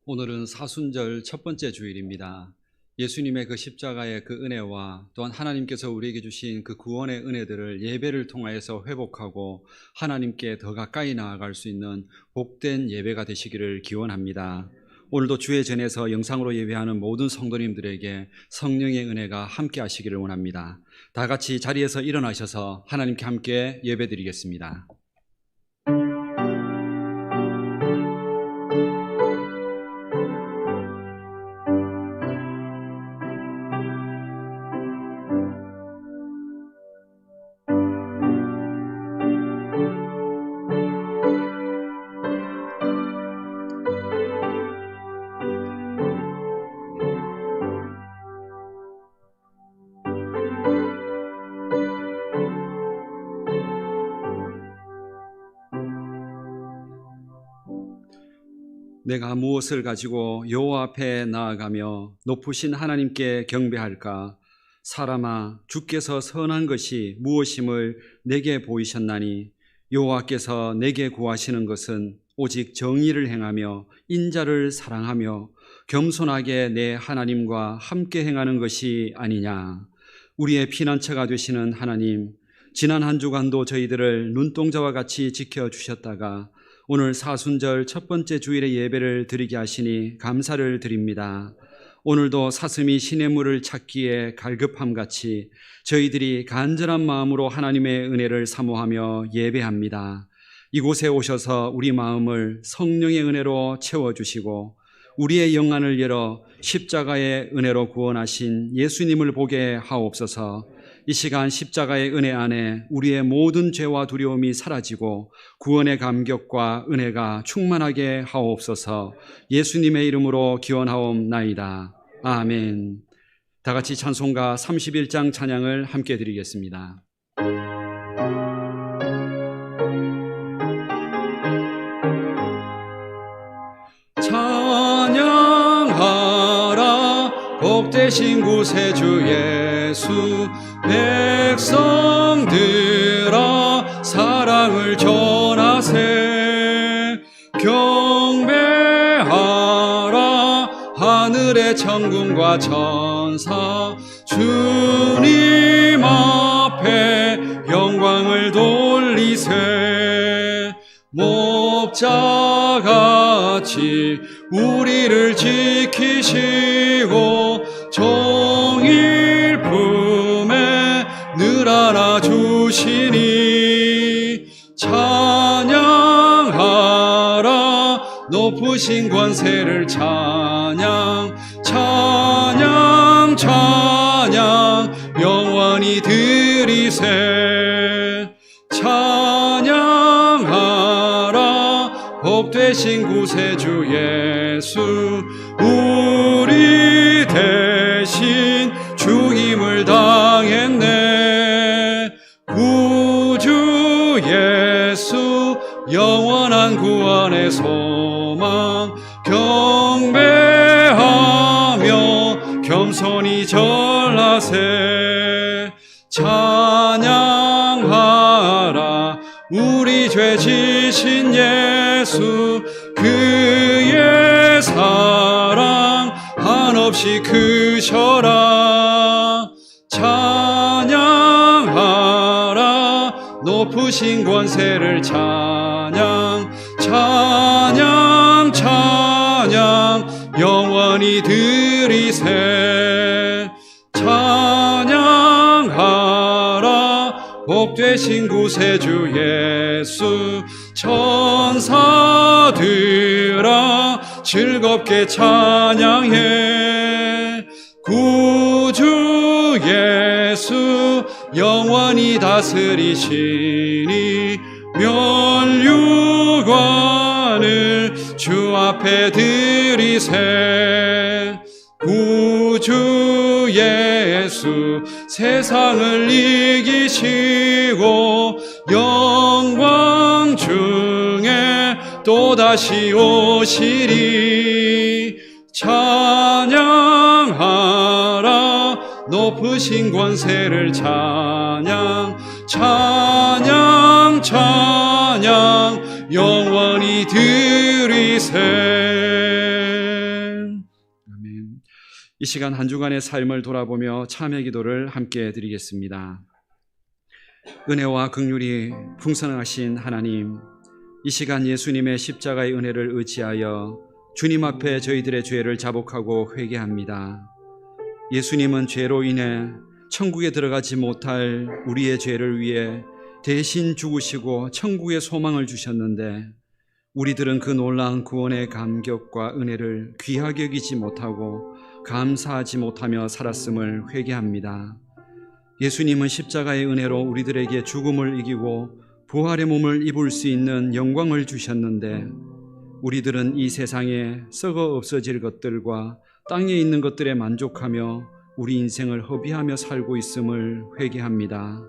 오늘은 사순절 첫 번째 주일입니다. 예수님의 그 십자가의 그 은혜와 또한 하나님께서 우리에게 주신 그 구원의 은혜들을 예배를 통하여서 회복하고 하나님께 더 가까이 나아갈 수 있는 복된 예배가 되시기를 기원합니다. 오늘도 주의 전에서 영상으로 예배하는 모든 성도님들에게 성령의 은혜가 함께 하시기를 원합니다. 다 같이 자리에서 일어나셔서 하나님께 함께 예배드리겠습니다. 내가 무엇을 가지고 여호와 앞에 나아가며 높으신 하나님께 경배할까? 사람아, 주께서 선한 것이 무엇임을 내게 보이셨나니 여호와께서 내게 구하시는 것은 오직 정의를 행하며 인자를 사랑하며 겸손하게 내 하나님과 함께 행하는 것이 아니냐. 우리의 피난처가 되시는 하나님, 지난 한 주간도 저희들을 눈동자와 같이 지켜주셨다가 오늘 사순절 첫 번째 주일의 예배를 드리게 하시니 감사를 드립니다. 오늘도 사슴이 시냇물을 찾기에 갈급함같이 저희들이 간절한 마음으로 하나님의 은혜를 사모하며 예배합니다. 이곳에 오셔서 우리 마음을 성령의 은혜로 채워주시고 우리의 영안을 열어 십자가의 은혜로 구원하신 예수님을 보게 하옵소서. 이 시간 십자가의 은혜 안에 우리의 모든 죄와 두려움이 사라지고 구원의 감격과 은혜가 충만하게 하옵소서. 예수님의 이름으로 기원하옵나이다. 아멘. 다 같이 찬송가 31장 찬양을 함께 드리겠습니다. 찬양하라 복되신 구세주 예수, 백성들아 사랑을 전하세. 경배하라 하늘의 천군과 천사, 주님 앞에 영광을 돌리세. 목자같이 우리를 지키시고 정일 품에 늘 안아주시니 찬양하라 높으신 권세를 찬양 찬양 찬양 영원히 드리세. 찬양하라 복되신 구세주 예수, 우리 대신 죽임을 당했네. 구주 예수 영원한 구원의 소망, 경배하며 겸손히 절하세. 찬양하라 우리 죄 지신 예수, 그의 사랑 한없이 크셔라. 찬양하라 높으신 권세를 찬양 찬양 찬양 영원히 드리세. 찬양하라 복되신 구세주 예수, 천사들아 즐겁게 찬양해. 구주 예수 영원히 다스리시니 면류관을 주 앞에 드리세. 구주 예수 세상을 이기시고 영광 중에 또다시 오시리. 찬양하라 높으신 권세를 찬양 찬양 찬양 영원히 드리세. 이 시간 한 주간의 삶을 돌아보며 참회 기도를 함께 드리겠습니다. 은혜와 긍휼이 풍성하신 하나님, 이 시간 예수님의 십자가의 은혜를 의지하여 주님 앞에 저희들의 죄를 자복하고 회개합니다. 예수님은 죄로 인해 천국에 들어가지 못할 우리의 죄를 위해 대신 죽으시고 천국의 소망을 주셨는데, 우리들은 그 놀라운 구원의 감격과 은혜를 귀하게 여기지 못하고 감사하지 못하며 살았음을 회개합니다. 예수님은 십자가의 은혜로 우리들에게 죽음을 이기고 부활의 몸을 입을 수 있는 영광을 주셨는데, 우리들은 이 세상에 썩어 없어질 것들과 땅에 있는 것들에 만족하며 우리 인생을 허비하며 살고 있음을 회개합니다.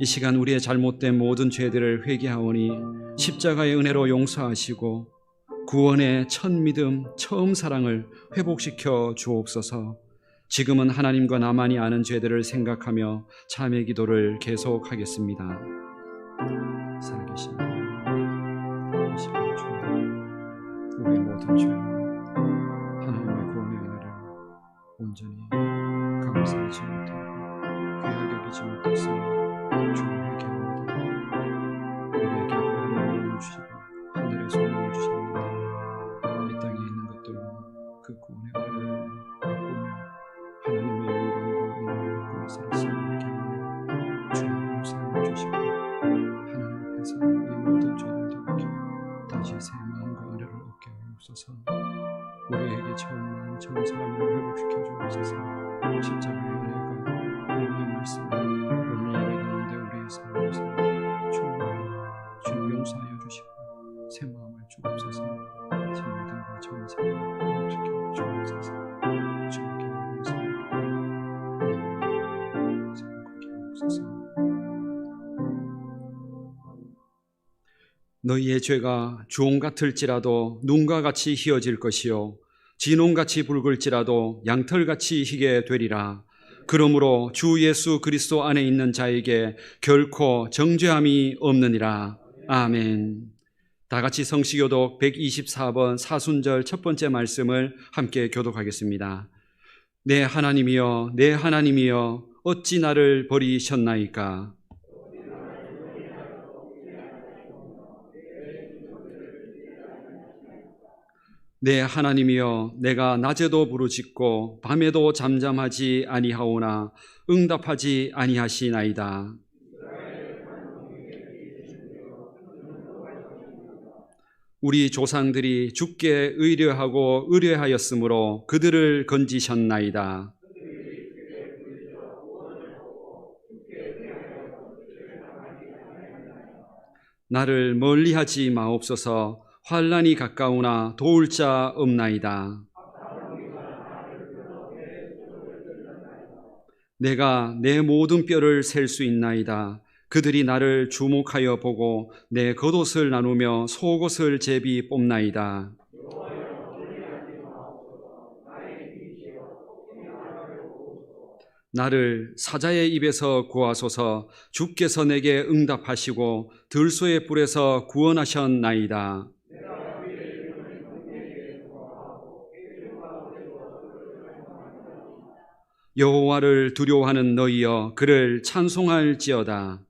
이 시간 우리의 잘못된 모든 죄들을 회개하오니 십자가의 은혜로 용서하시고 구원의 첫 믿음, 처음 사랑을 회복시켜 주옵소서. 지금은 하나님과 나만이 아는 죄들을 생각하며 참회 기도를 계속하겠습니다. 살아계신 하나님, 이 시간 주님, 우리의 모든 죄와 하나님의 구원의 은혜를 온전히 감사하지 못하고 귀하게 여기지 못했으며 주님 회개합니다. 우리에게 구원의 은혜를 주시고 하늘의 소망을 주셨는데, 이 땅에 있는 것들로 그 구원의 은혜를 바꾸며 하나님의 영광과 은혜를 바꾸며 살았음을 회개하며 주님 용서를 주시고 하나님 앞에서 이 모든 죄를 돌이켜 다시 새 마음과 은혜를 얻게 하옵소서. 우리에게 처음 마음, 처음 사랑을 회복시켜 주옵소서. 십자가의 은혜가 하나님의 말씀을 오늘 예배 가운데 우리의 삶에서 주님 용서하여 주시고 새 마음을 주옵소서. 새 믿음과 처음 사랑을 회복시켜 주옵소서. 주님께 용서하여 생각하게 하옵소서. 너희의 죄가 주홍 같을지라도 눈과 같이 희어질 것이요 진홍같이 붉을지라도 양털같이 희게 되리라. 그러므로 주 예수 그리스도 안에 있는 자에게 결코 정죄함이 없느니라. 아멘. 다같이 성시교독 124번 사순절 첫 번째 말씀을 함께 교독하겠습니다. 내 하나님이여, 내 하나님이여, 어찌 나를 버리셨나이까? 내 하나님이여, 내가 낮에도 부르짖고 밤에도 잠잠하지 아니하오나 응답하지 아니하시나이다. 우리 조상들이 주께 의뢰하고 의뢰하였으므로 그들을 건지셨나이다. 나를 멀리하지 마옵소서. 환난이 가까우나 도울 자 없나이다. 내가 내 모든 뼈를 셀 수 있나이다. 그들이 나를 주목하여 보고 내 겉옷을 나누며 속옷을 제비 뽑나이다. 나를 사자의 입에서 구하소서. 주께서 내게 응답하시고 들소의 뿔에서 구원하셨나이다. 여호와를 두려워하는 너희여, 그를 찬송할지어다.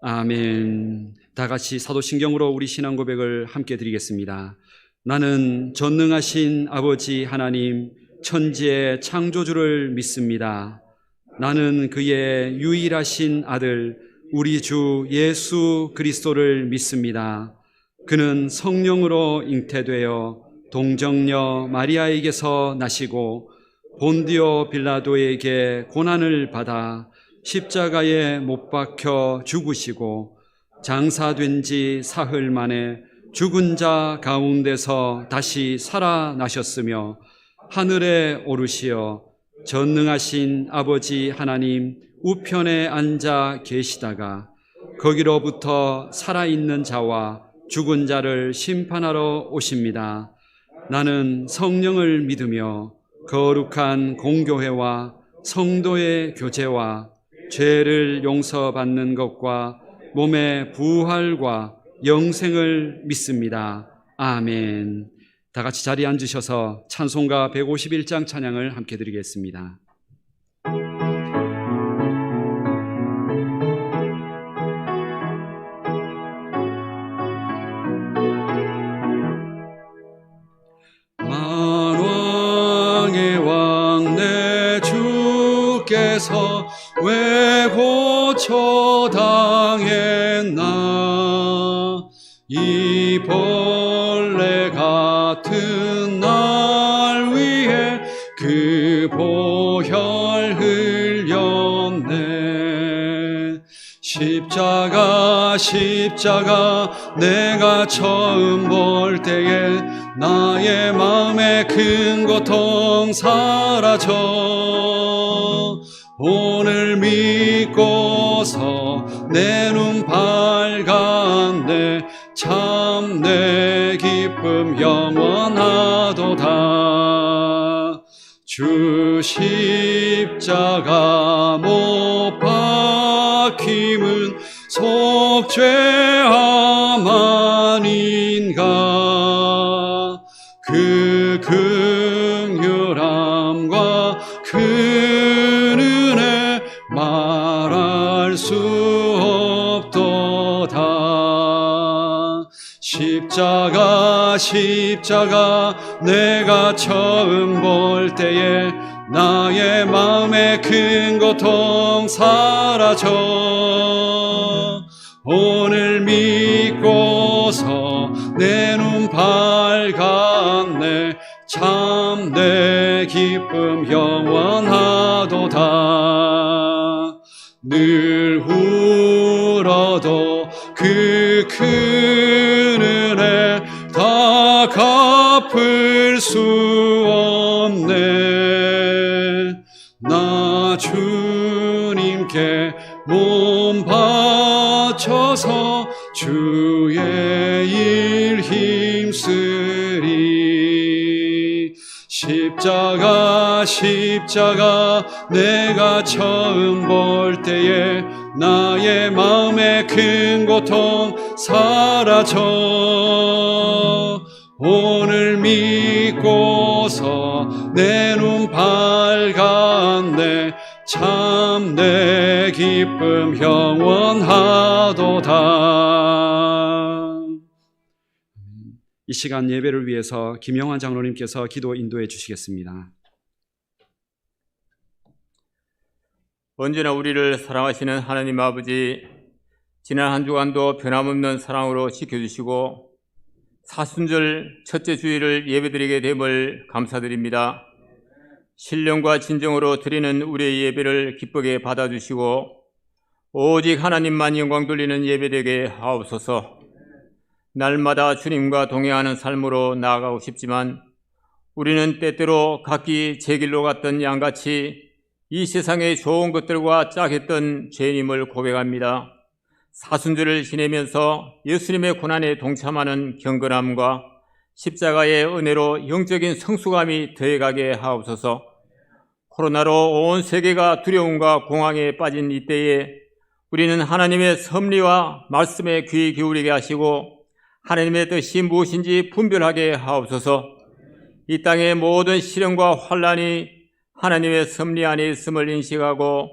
아멘. 다 같이 사도신경으로 우리 신앙 고백을 함께 드리겠습니다. 나는 전능하신 아버지 하나님, 천지의 창조주를 믿습니다. 나는 그의 유일하신 아들 우리 주 예수 그리스도를 믿습니다. 그는 성령으로 잉태되어 동정녀 마리아에게서 나시고 본디오 빌라도에게 고난을 받아 십자가에 못 박혀 죽으시고 장사된 지 사흘 만에 죽은 자 가운데서 다시 살아나셨으며 하늘에 오르시어 전능하신 아버지 하나님 우편에 앉아 계시다가 거기로부터 살아있는 자와 죽은 자를 심판하러 오십니다. 나는 성령을 믿으며 거룩한 공교회와 성도의 교제와 죄를 용서받는 것과 몸의 부활과 영생을 믿습니다. 아멘. 다 같이 자리에 앉으셔서 찬송가 151장 찬양을 함께 드리겠습니다. 만왕의 왕 내 주께서 왜 고쳐 당했나. 이 벌레 같은 날 위해 그 보혈 흘렸네. 십자가 내가 처음 볼 때에 나의 마음의 큰 고통 사라져. 오늘 믿고서 내 눈 밝았네. 참 내 기쁨 영원하도다. 주 십자가 못 박힘은 속죄함 아닌가. 그 긍휼함과 그 은혜 말할 수 없도다. 십자가 내가 처음 볼 때에 나의 마음의 큰 고통 사라져. 오늘 믿고서 내 눈 밝았네. 참 내 기쁨 영원하도다. 늘 울어도 그 큰 은혜 다 갚을 수 없네. 나 주님께 몸 바쳐서 주의 일 힘쓰리. 십자가 내가 처음 볼 때에 나의 마음의 큰 고통 사라져. 오늘 믿고서 내 눈 밝았네. 참 내 기쁨 영원하도다. 이 시간 예배를 위해서 김영환 장로님께서 기도 인도해 주시겠습니다. 언제나 우리를 사랑하시는 하나님 아버지, 지난 한 주간도 변함없는 사랑으로 지켜주시고 사순절 첫째 주일을 예배드리게 됨을 감사드립니다. 신령과 진정으로 드리는 우리의 예배를 기쁘게 받아주시고 오직 하나님만 영광 돌리는 예배되게 하옵소서. 날마다 주님과 동행하는 삶으로 나아가고 싶지만 우리는 때때로 각기 제 길로 갔던 양같이 이 세상의 좋은 것들과 짝했던 죄인임을 고백합니다. 사순절을 지내면서 예수님의 고난에 동참하는 경건함과 십자가의 은혜로 영적인 성숙함이 더해가게 하옵소서. 코로나로 온 세계가 두려움과 공황에 빠진 이때에 우리는 하나님의 섭리와 말씀에 귀 기울이게 하시고 하나님의 뜻이 무엇인지 분별하게 하옵소서. 이 땅의 모든 시련과 환난이 하나님의 섭리 안에 있음을 인식하고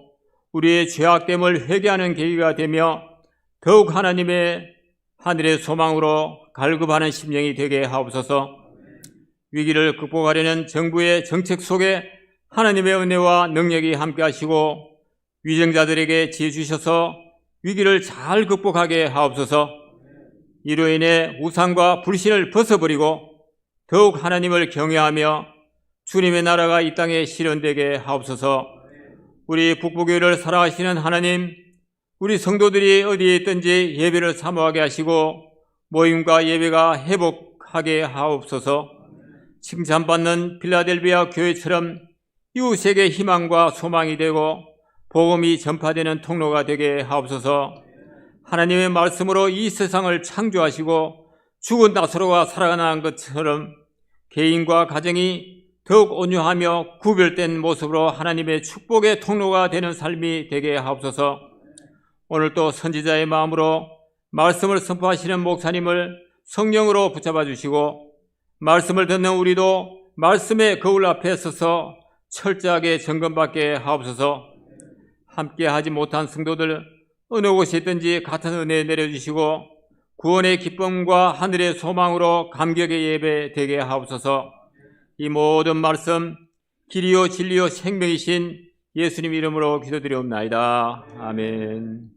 우리의 죄악됨을 회개하는 계기가 되며 더욱 하나님의 하늘의 소망으로 갈급하는 심령이 되게 하옵소서. 위기를 극복하려는 정부의 정책 속에 하나님의 은혜와 능력이 함께 하시고 위정자들에게 지혜 주셔서 위기를 잘 극복하게 하옵소서. 이로 인해 우상과 불신을 벗어버리고 더욱 하나님을 경외하며 주님의 나라가 이 땅에 실현되게 하옵소서. 우리 북부교회를 사랑하시는 하나님, 우리 성도들이 어디에 있든지 예배를 사모하게 하시고 모임과 예배가 회복하게 하옵소서. 칭찬받는 필라델비아 교회처럼 이웃에게 희망과 소망이 되고 복음이 전파되는 통로가 되게 하옵소서. 하나님의 말씀으로 이 세상을 창조하시고 죽은 나사로가 살아난 것처럼 개인과 가정이 더욱 온유하며 구별된 모습으로 하나님의 축복의 통로가 되는 삶이 되게 하옵소서. 오늘 또 선지자의 마음으로 말씀을 선포하시는 목사님을 성령으로 붙잡아 주시고 말씀을 듣는 우리도 말씀의 거울 앞에 서서 철저하게 점검받게 하옵소서. 함께 하지 못한 성도들 어느 곳에 있든지 같은 은혜 내려주시고 구원의 기쁨과 하늘의 소망으로 감격의 예배 되게 하옵소서. 이 모든 말씀 길이요 진리요 생명이신 예수님 이름으로 기도드리옵나이다. 아멘.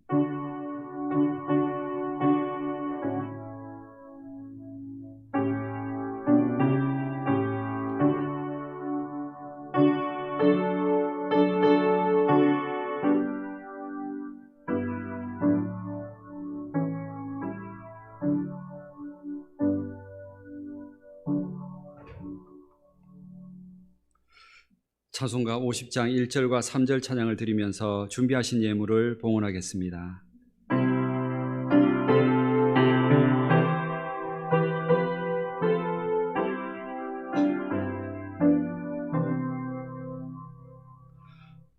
찬송가 50장 1절과 3절 찬양을 드리면서 준비하신 예물을 봉헌하겠습니다.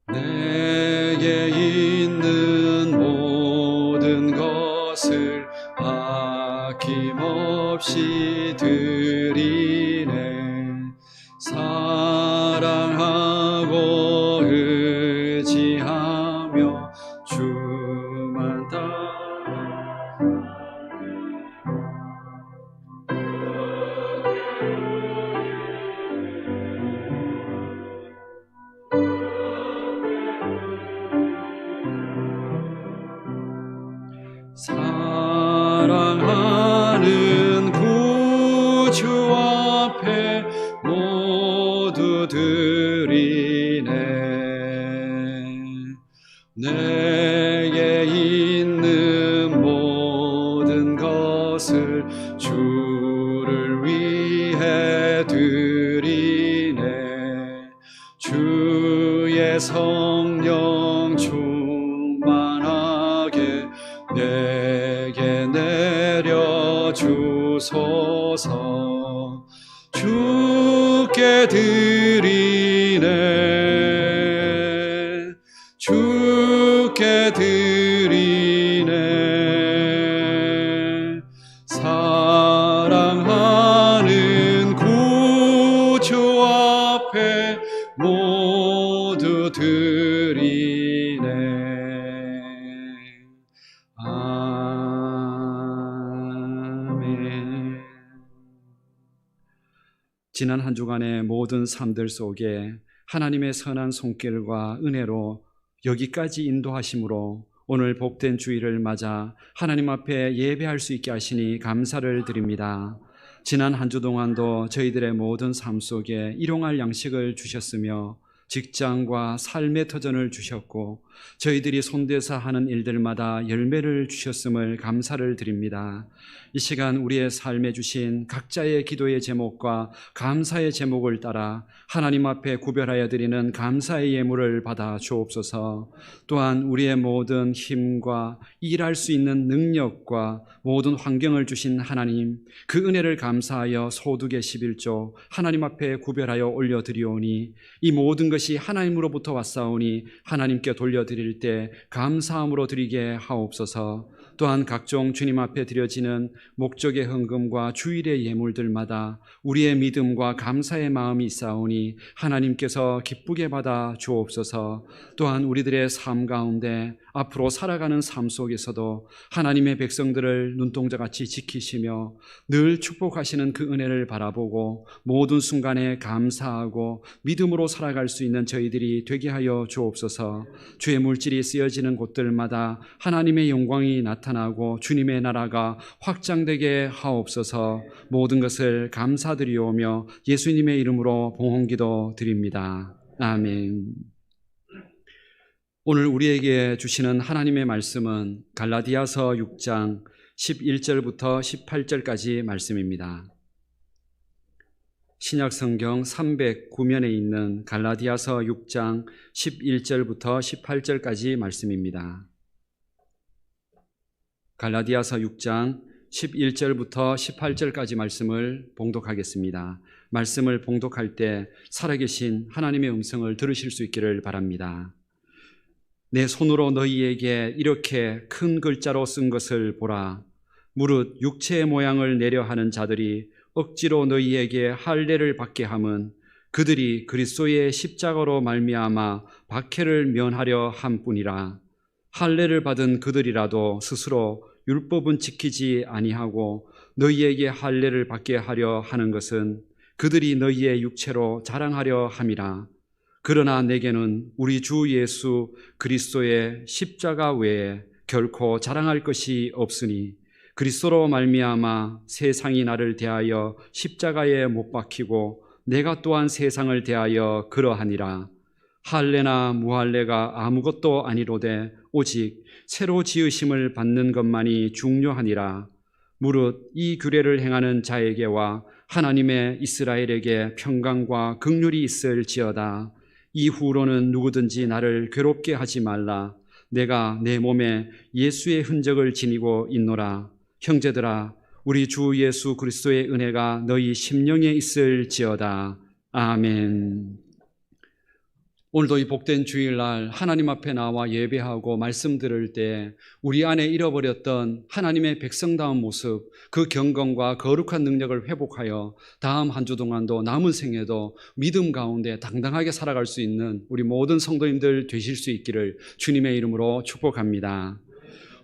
내게 있는 모든 것을 아낌없이 드리네. 사랑하고 의지하며 주만 따라 사랑하는 구주 앞에 모두 드리네. 내게 있는 모든 것을 주를 위해 드리네. 주의 성령 충만하게 내게 내려주소서. 주께 드리네. 주께 드리네. 사랑하는 구주 앞에 모두 드리네. 아멘. 지난 한 주간의 모든 삶들 속에 하나님의 선한 손길과 은혜로 여기까지 인도하심으로 오늘 복된 주일을 맞아 하나님 앞에 예배할 수 있게 하시니 감사를 드립니다. 지난 한 주 동안도 저희들의 모든 삶 속에 일용할 양식을 주셨으며 직장과 삶의 터전을 주셨고 저희들이 손대서 하는 일들마다 열매를 주셨음을 감사를 드립니다. 이 시간 우리의 삶에 주신 각자의 기도의 제목과 감사의 제목을 따라 하나님 앞에 구별하여 드리는 감사의 예물을 받아 주옵소서. 또한 우리의 모든 힘과 일할 수 있는 능력과 모든 환경을 주신 하나님, 그 은혜를 감사하여 소득의 11조 하나님 앞에 구별하여 올려드리오니 이 모든 것이 하나님으로부터 왔사오니 하나님께 돌려드릴 때 감사함으로 드리게 하옵소서. 또한 각종 주님 앞에 드려지는 목적의 헌금과 주일의 예물들마다 우리의 믿음과 감사의 마음이 있사오니 하나님께서 기쁘게 받아 주옵소서. 또한 우리들의 삶 가운데 앞으로 살아가는 삶 속에서도 하나님의 백성들을 눈동자같이 지키시며 늘 축복하시는 그 은혜를 바라보고 모든 순간에 감사하고 믿음으로 살아갈 수 있는 저희들이 되게 하여 주옵소서. 주의 물질이 쓰여지는 곳들마다 하나님의 영광이 나타나고 주님의 나라가 확장되게 하옵소서. 모든 것을 감사드리오며 예수님의 이름으로 봉헌기도 드립니다. 아멘. 오늘 우리에게 주시는 하나님의 말씀은 갈라디아서 6장 11절부터 18절까지 말씀입니다. 신약성경 309면에 있는 갈라디아서 6장 11절부터 18절까지 말씀입니다. 갈라디아서 6장 11절부터 18절까지 말씀을 봉독하겠습니다. 말씀을 봉독할 때 살아계신 하나님의 음성을 들으실 수 있기를 바랍니다. 내 손으로 너희에게 이렇게 큰 글자로 쓴 것을 보라. 무릇 육체의 모양을 내려 하는 자들이 억지로 너희에게 할례를 받게 함은 그들이 그리스도의 십자가로 말미암아 박해를 면하려 함뿐이라. 할례를 받은 그들이라도 스스로 율법은 지키지 아니하고 너희에게 할례를 받게 하려 하는 것은 그들이 너희의 육체로 자랑하려 함이라. 그러나 내게는 우리 주 예수 그리스도의 십자가 외에 결코 자랑할 것이 없으니 그리스도로 말미암아 세상이 나를 대하여 십자가에 못 박히고 내가 또한 세상을 대하여 그러하니라. 할례나 무할례가 아무것도 아니로되 오직 새로 지으심을 받는 것만이 중요하니라. 무릇 이 규례를 행하는 자에게와 하나님의 이스라엘에게 평강과 긍휼이 있을지어다. 이후로는 누구든지 나를 괴롭게 하지 말라. 내가 내 몸에 예수의 흔적을 지니고 있노라. 형제들아, 우리 주 예수 그리스도의 은혜가 너희 심령에 있을지어다. 아멘. 오늘도 이 복된 주일날 하나님 앞에 나와 예배하고 말씀 들을 때 우리 안에 잃어버렸던 하나님의 백성다운 모습, 그 경건과 거룩한 능력을 회복하여 다음 한 주 동안도 남은 생에도 믿음 가운데 당당하게 살아갈 수 있는 우리 모든 성도님들 되실 수 있기를 주님의 이름으로 축복합니다.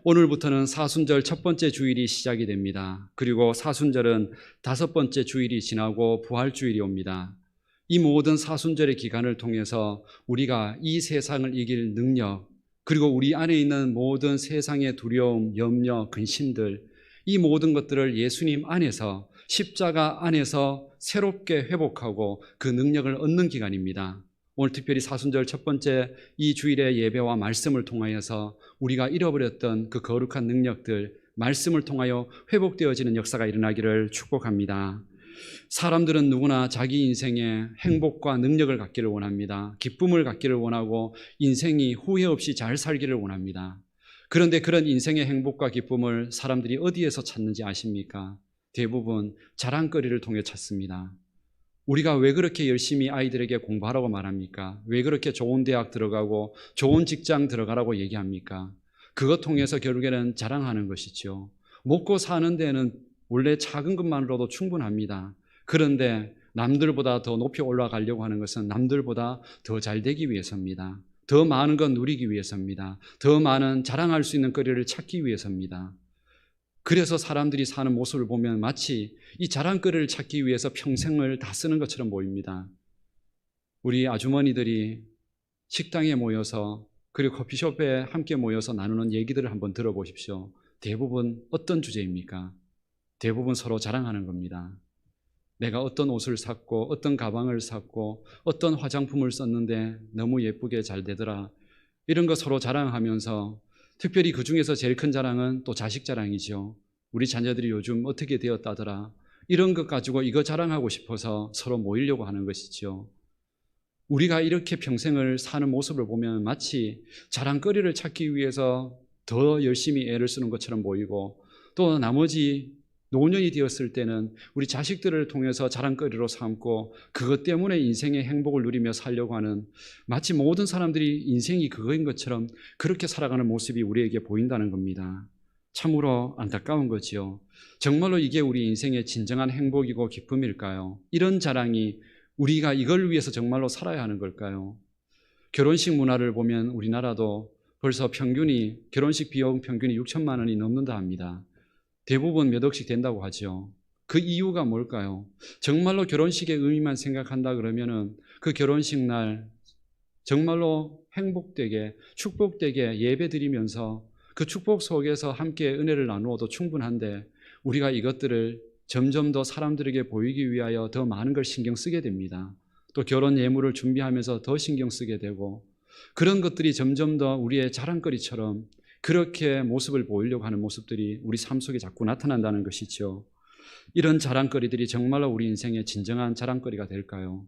오늘부터는 사순절 첫 번째 주일이 시작이 됩니다. 그리고 사순절은 다섯 번째 주일이 지나고 부활주일이 옵니다. 이 모든 사순절의 기간을 통해서 우리가 이 세상을 이길 능력, 그리고 우리 안에 있는 모든 세상의 두려움, 염려, 근심들, 이 모든 것들을 예수님 안에서, 십자가 안에서 새롭게 회복하고 그 능력을 얻는 기간입니다. 오늘 특별히 사순절 첫 번째 이 주일의 예배와 말씀을 통하여서 우리가 잃어버렸던 그 거룩한 능력들, 말씀을 통하여 회복되어지는 역사가 일어나기를 축복합니다. 사람들은 누구나 자기 인생에 행복과 능력을 갖기를 원합니다. 기쁨을 갖기를 원하고 인생이 후회 없이 잘 살기를 원합니다. 그런데 그런 인생의 행복과 기쁨을 사람들이 어디에서 찾는지 아십니까? 대부분 자랑거리를 통해 찾습니다. 우리가 왜 그렇게 열심히 아이들에게 공부하라고 말합니까? 왜 그렇게 좋은 대학 들어가고 좋은 직장 들어가라고 얘기합니까? 그것 통해서 결국에는 자랑하는 것이죠. 먹고 사는 데는 원래 작은 것만으로도 충분합니다. 그런데 남들보다 더 높이 올라가려고 하는 것은 남들보다 더 잘 되기 위해서입니다. 더 많은 건 누리기 위해서입니다. 더 많은 자랑할 수 있는 거리를 찾기 위해서입니다. 그래서 사람들이 사는 모습을 보면 마치 이 자랑거리를 찾기 위해서 평생을 다 쓰는 것처럼 보입니다. 우리 아주머니들이 식당에 모여서 그리고 커피숍에 함께 모여서 나누는 얘기들을 한번 들어보십시오. 대부분 어떤 주제입니까? 대부분 서로 자랑하는 겁니다. 내가 어떤 옷을 샀고 어떤 가방을 샀고 어떤 화장품을 썼는데 너무 예쁘게 잘 되더라. 이런 거 서로 자랑하면서 특별히 그 중에서 제일 큰 자랑은 또 자식 자랑이죠. 우리 자녀들이 요즘 어떻게 되었다더라. 이런 것 가지고 이거 자랑하고 싶어서 서로 모이려고 하는 것이죠. 우리가 이렇게 평생을 사는 모습을 보면 마치 자랑거리를 찾기 위해서 더 열심히 애를 쓰는 것처럼 보이고 또 나머지 노년이 되었을 때는 우리 자식들을 통해서 자랑거리로 삼고 그것 때문에 인생의 행복을 누리며 살려고 하는 마치 모든 사람들이 인생이 그거인 것처럼 그렇게 살아가는 모습이 우리에게 보인다는 겁니다. 참으로 안타까운 거지요. 정말로 이게 우리 인생의 진정한 행복이고 기쁨일까요? 이런 자랑이 우리가 이걸 위해서 정말로 살아야 하는 걸까요? 결혼식 문화를 보면 우리나라도 벌써 결혼식 비용 평균이 6천만 원이 넘는다 합니다. 대부분 몇 억씩 된다고 하죠. 그 이유가 뭘까요? 정말로 결혼식의 의미만 생각한다 그러면은 그 결혼식 날 정말로 행복되게 축복되게 예배드리면서 그 축복 속에서 함께 은혜를 나누어도 충분한데 우리가 이것들을 점점 더 사람들에게 보이기 위하여 더 많은 걸 신경 쓰게 됩니다. 또 결혼 예물을 준비하면서 더 신경 쓰게 되고 그런 것들이 점점 더 우리의 자랑거리처럼 그렇게 모습을 보이려고 하는 모습들이 우리 삶 속에 자꾸 나타난다는 것이죠. 이런 자랑거리들이 정말로 우리 인생의 진정한 자랑거리가 될까요?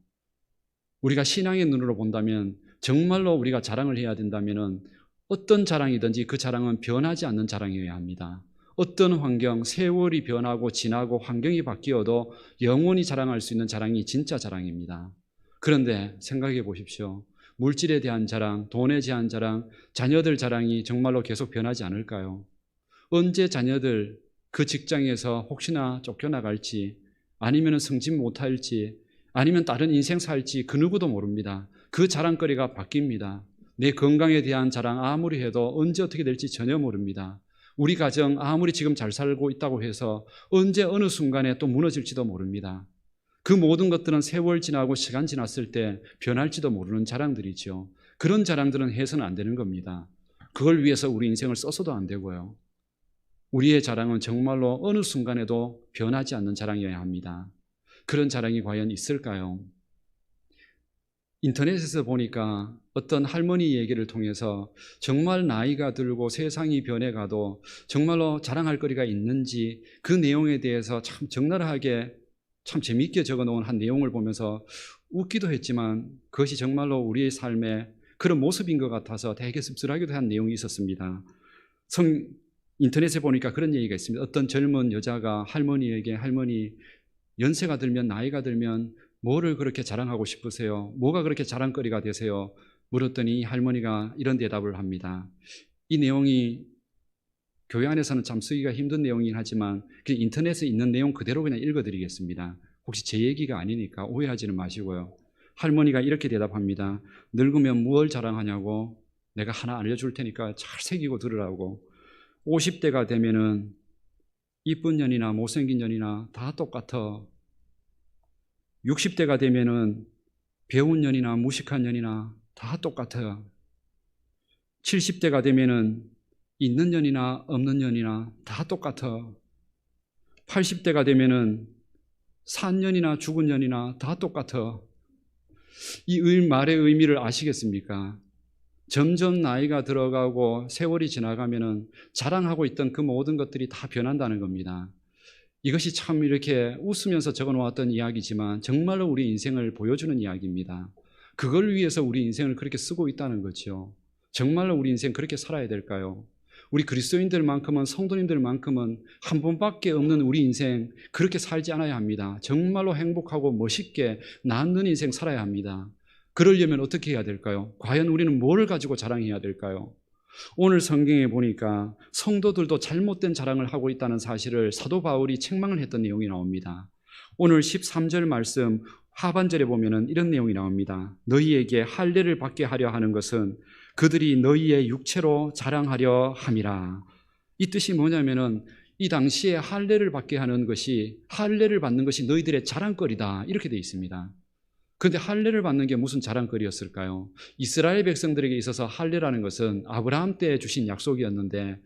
우리가 신앙의 눈으로 본다면 정말로 우리가 자랑을 해야 된다면 어떤 자랑이든지 그 자랑은 변하지 않는 자랑이어야 합니다. 어떤 환경, 세월이 변하고 지나고 환경이 바뀌어도 영원히 자랑할 수 있는 자랑이 진짜 자랑입니다. 그런데 생각해 보십시오. 물질에 대한 자랑, 돈에 대한 자랑, 자녀들 자랑이 정말로 계속 변하지 않을까요? 언제 자녀들 그 직장에서 혹시나 쫓겨나갈지, 아니면 승진 못할지, 아니면 다른 인생 살지 그 누구도 모릅니다. 그 자랑거리가 바뀝니다. 내 건강에 대한 자랑 아무리 해도 언제 어떻게 될지 전혀 모릅니다. 우리 가정 아무리 지금 잘 살고 있다고 해서 언제 어느 순간에 또 무너질지도 모릅니다. 그 모든 것들은 세월 지나고 시간 지났을 때 변할지도 모르는 자랑들이죠. 그런 자랑들은 해서는 안 되는 겁니다. 그걸 위해서 우리 인생을 써서도 안 되고요. 우리의 자랑은 정말로 어느 순간에도 변하지 않는 자랑이어야 합니다. 그런 자랑이 과연 있을까요? 인터넷에서 보니까 어떤 할머니 얘기를 통해서 정말 나이가 들고 세상이 변해가도 정말로 자랑할 거리가 있는지 그 내용에 대해서 참 적나라하게 참 재미있게 적어놓은 한 내용을 보면서 웃기도 했지만 그것이 정말로 우리의 삶의 그런 모습인 것 같아서 되게 씁쓸하기도 한 내용이 있었습니다. 인터넷에 보니까 그런 얘기가 있습니다. 어떤 젊은 여자가 할머니에게 할머니 연세가 들면 나이가 들면 뭐를 그렇게 자랑하고 싶으세요? 뭐가 그렇게 자랑거리가 되세요? 물었더니 할머니가 이런 대답을 합니다. 이 내용이 교회 안에서는 참 쓰기가 힘든 내용이긴 하지만 인터넷에 있는 내용 그대로 그냥 읽어드리겠습니다. 혹시 제 얘기가 아니니까 오해하지는 마시고요. 할머니가 이렇게 대답합니다. 늙으면 무엇을 자랑하냐고? 내가 하나 알려줄 테니까 잘 새기고 들으라고. 50대가 되면은 이쁜 년이나 못생긴 년이나 다 똑같아. 60대가 되면은 배운 년이나 무식한 년이나 다 똑같아. 70대가 되면은 있는 년이나 없는 년이나 다 똑같아. 80대가 되면은 산 년이나 죽은 년이나 다 똑같아. 이 말의 의미를 아시겠습니까? 점점 나이가 들어가고 세월이 지나가면은 자랑하고 있던 그 모든 것들이 다 변한다는 겁니다. 이것이 참 이렇게 웃으면서 적어 놓았던 이야기지만 정말로 우리 인생을 보여주는 이야기입니다. 그걸 위해서 우리 인생을 그렇게 쓰고 있다는 거죠. 정말로 우리 인생 그렇게 살아야 될까요? 우리 그리스도인들만큼은, 성도님들만큼은 한 번밖에 없는 우리 인생 그렇게 살지 않아야 합니다. 정말로 행복하고 멋있게 남는 인생 살아야 합니다. 그러려면 어떻게 해야 될까요? 과연 우리는 뭐를 가지고 자랑해야 될까요? 오늘 성경에 보니까 성도들도 잘못된 자랑을 하고 있다는 사실을 사도 바울이 책망을 했던 내용이 나옵니다. 오늘 13절 말씀 하반절에 보면은 이런 내용이 나옵니다. 너희에게 할례를 받게 하려 하는 것은 그들이 너희의 육체로 자랑하려 함이라. 이 뜻이 뭐냐면은 이 당시에 할례를 받게 하는 것이, 할례를 받는 것이 너희들의 자랑거리다, 이렇게 되어 있습니다. 그런데 할례를 받는 게 무슨 자랑거리였을까요? 이스라엘 백성들에게 있어서 할례라는 것은 아브라함 때 주신 약속이었는데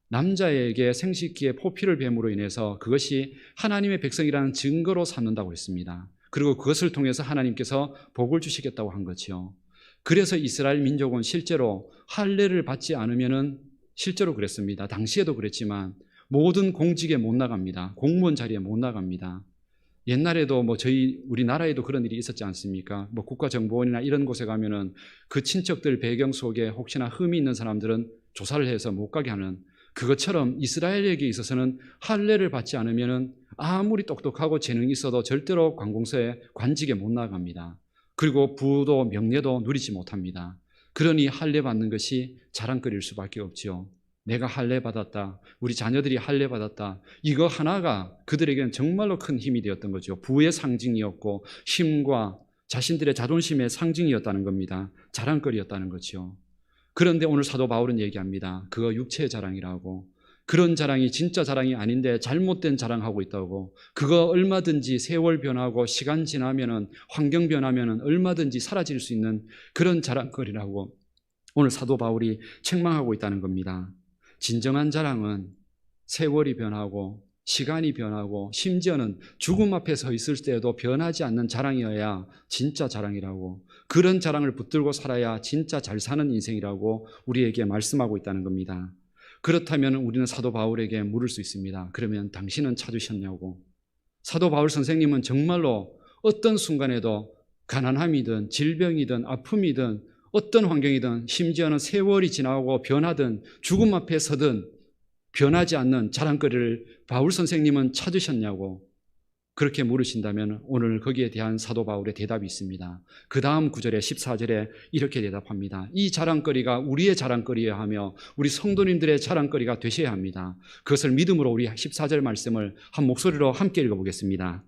남자에게 생식기에 포피를 뱀으로 인해서 그것이 하나님의 백성이라는 증거로 삼는다고 했습니다. 그리고 그것을 통해서 하나님께서 복을 주시겠다고 한 거죠. 그래서 이스라엘 민족은 실제로 할례를 받지 않으면은 실제로 그랬습니다. 당시에도 그랬지만 모든 공직에 못 나갑니다. 공무원 자리에 못 나갑니다. 옛날에도 우리나라에도 그런 일이 있었지 않습니까? 국가정보원이나 이런 곳에 가면은 그 친척들 배경 속에 혹시나 흠이 있는 사람들은 조사를 해서 못 가게 하는, 그것처럼 이스라엘에게 있어서는 할례를 받지 않으면은 아무리 똑똑하고 재능이 있어도 절대로 관공서에 관직에 못 나갑니다. 그리고 부도 명예도 누리지 못합니다. 그러니 할례 받는 것이 자랑거리일 수밖에 없지요. 내가 할례 받았다, 우리 자녀들이 할례 받았다, 이거 하나가 그들에게는 정말로 큰 힘이 되었던 거죠. 부의 상징이었고 힘과 자신들의 자존심의 상징이었다는 겁니다. 자랑거리였다는 거죠. 그런데 오늘 사도 바울은 얘기합니다. 그거 육체의 자랑이라고. 그런 자랑이 진짜 자랑이 아닌데 잘못된 자랑하고 있다고. 그거 얼마든지 세월 변하고 시간 지나면은, 환경 변하면은 얼마든지 사라질 수 있는 그런 자랑거리라고 오늘 사도 바울이 책망하고 있다는 겁니다. 진정한 자랑은 세월이 변하고 시간이 변하고 심지어는 죽음 앞에 서 있을 때에도 변하지 않는 자랑이어야 진짜 자랑이라고, 그런 자랑을 붙들고 살아야 진짜 잘 사는 인생이라고 우리에게 말씀하고 있다는 겁니다. 그렇다면 우리는 사도 바울에게 물을 수 있습니다. 그러면 당신은 찾으셨냐고. 사도 바울 선생님은 정말로 어떤 순간에도 가난함이든 질병이든 아픔이든 어떤 환경이든 심지어는 세월이 지나고 변하든 죽음 앞에 서든 변하지 않는 자랑거리를 바울 선생님은 찾으셨냐고. 그렇게 물으신다면 오늘 거기에 대한 사도 바울의 대답이 있습니다. 그 다음 구절에 14절에 이렇게 대답합니다. 이 자랑거리가 우리의 자랑거리여야 하며 우리 성도님들의 자랑거리가 되셔야 합니다. 그것을 믿음으로 우리 14절 말씀을 한 목소리로 함께 읽어보겠습니다.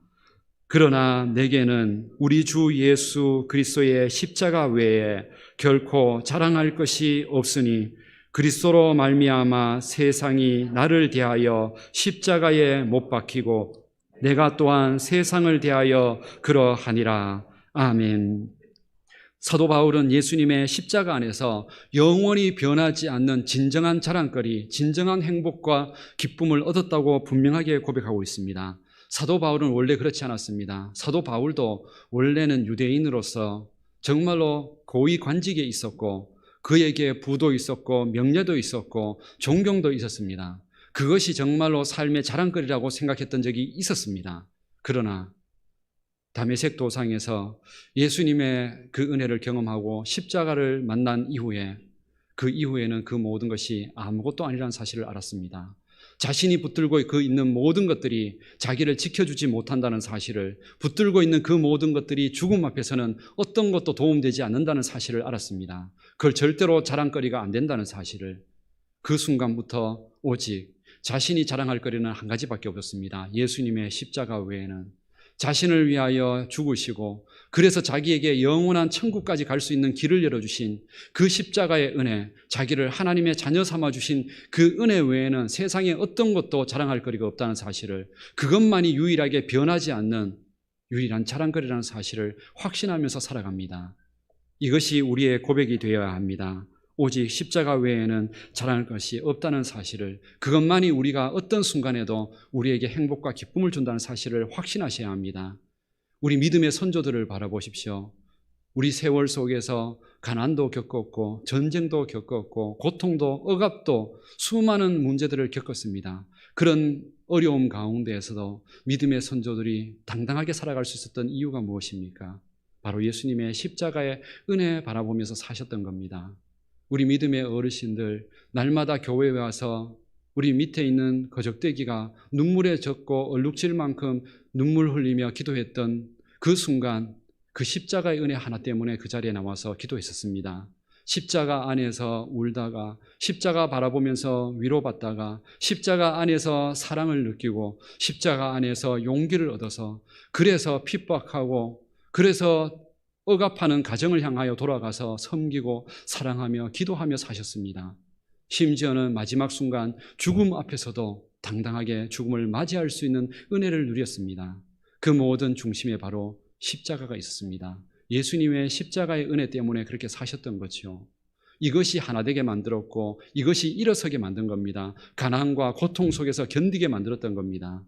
그러나 내게는 우리 주 예수 그리스도의 십자가 외에 결코 자랑할 것이 없으니 그리스도로 말미암아 세상이 나를 대하여 십자가에 못 박히고 내가 또한 세상을 대하여 그러하니라. 아멘. 사도 바울은 예수님의 십자가 안에서 영원히 변하지 않는 진정한 자랑거리, 진정한 행복과 기쁨을 얻었다고 분명하게 고백하고 있습니다. 사도 바울은 원래 그렇지 않았습니다. 사도 바울도 원래는 유대인으로서 정말로 고위 관직에 있었고 그에게 부도 있었고 명예도 있었고 존경도 있었습니다. 그것이 정말로 삶의 자랑거리라고 생각했던 적이 있었습니다. 그러나 다메섹 도상에서 예수님의 그 은혜를 경험하고 십자가를 만난 이후에 그 이후에는 그 모든 것이 아무것도 아니라는 사실을 알았습니다. 자신이 붙들고 있는 모든 것들이 자기를 지켜주지 못한다는 사실을, 붙들고 있는 그 모든 것들이 죽음 앞에서는 어떤 것도 도움되지 않는다는 사실을 알았습니다. 그걸 절대로 자랑거리가 안 된다는 사실을, 그 순간부터 오직 자신이 자랑할 거리는 한 가지밖에 없었습니다. 예수님의 십자가 외에는 자신을 위하여 죽으시고 그래서 자기에게 영원한 천국까지 갈 수 있는 길을 열어주신 그 십자가의 은혜, 자기를 하나님의 자녀 삼아주신 그 은혜 외에는 세상에 어떤 것도 자랑할 거리가 없다는 사실을, 그것만이 유일하게 변하지 않는 유일한 자랑거리라는 사실을 확신하면서 살아갑니다. 이것이 우리의 고백이 되어야 합니다. 오직 십자가 외에는 자랑할 것이 없다는 사실을, 그것만이 우리가 어떤 순간에도 우리에게 행복과 기쁨을 준다는 사실을 확신하셔야 합니다. 우리 믿음의 선조들을 바라보십시오. 우리 세월 속에서 가난도 겪었고 전쟁도 겪었고 고통도 억압도 수많은 문제들을 겪었습니다. 그런 어려움 가운데에서도 믿음의 선조들이 당당하게 살아갈 수 있었던 이유가 무엇입니까? 바로 예수님의 십자가의 은혜 바라보면서 사셨던 겁니다. 우리 믿음의 어르신들, 날마다 교회에 와서 우리 밑에 있는 거적대기가 눈물에 젖고 얼룩질 만큼 눈물 흘리며 기도했던 그 순간, 그 십자가의 은혜 하나 때문에 그 자리에 나와서 기도했었습니다. 십자가 안에서 울다가, 십자가 바라보면서 위로받다가, 십자가 안에서 사랑을 느끼고, 십자가 안에서 용기를 얻어서, 그래서 핍박하고, 그래서 억압하는 가정을 향하여 돌아가서 섬기고 사랑하며 기도하며 사셨습니다. 심지어는 마지막 순간 죽음 앞에서도 당당하게 죽음을 맞이할 수 있는 은혜를 누렸습니다. 그 모든 중심에 바로 십자가가 있었습니다. 예수님의 십자가의 은혜 때문에 그렇게 사셨던 거죠. 이것이 하나 되게 만들었고 이것이 일어서게 만든 겁니다. 가난과 고통 속에서 견디게 만들었던 겁니다.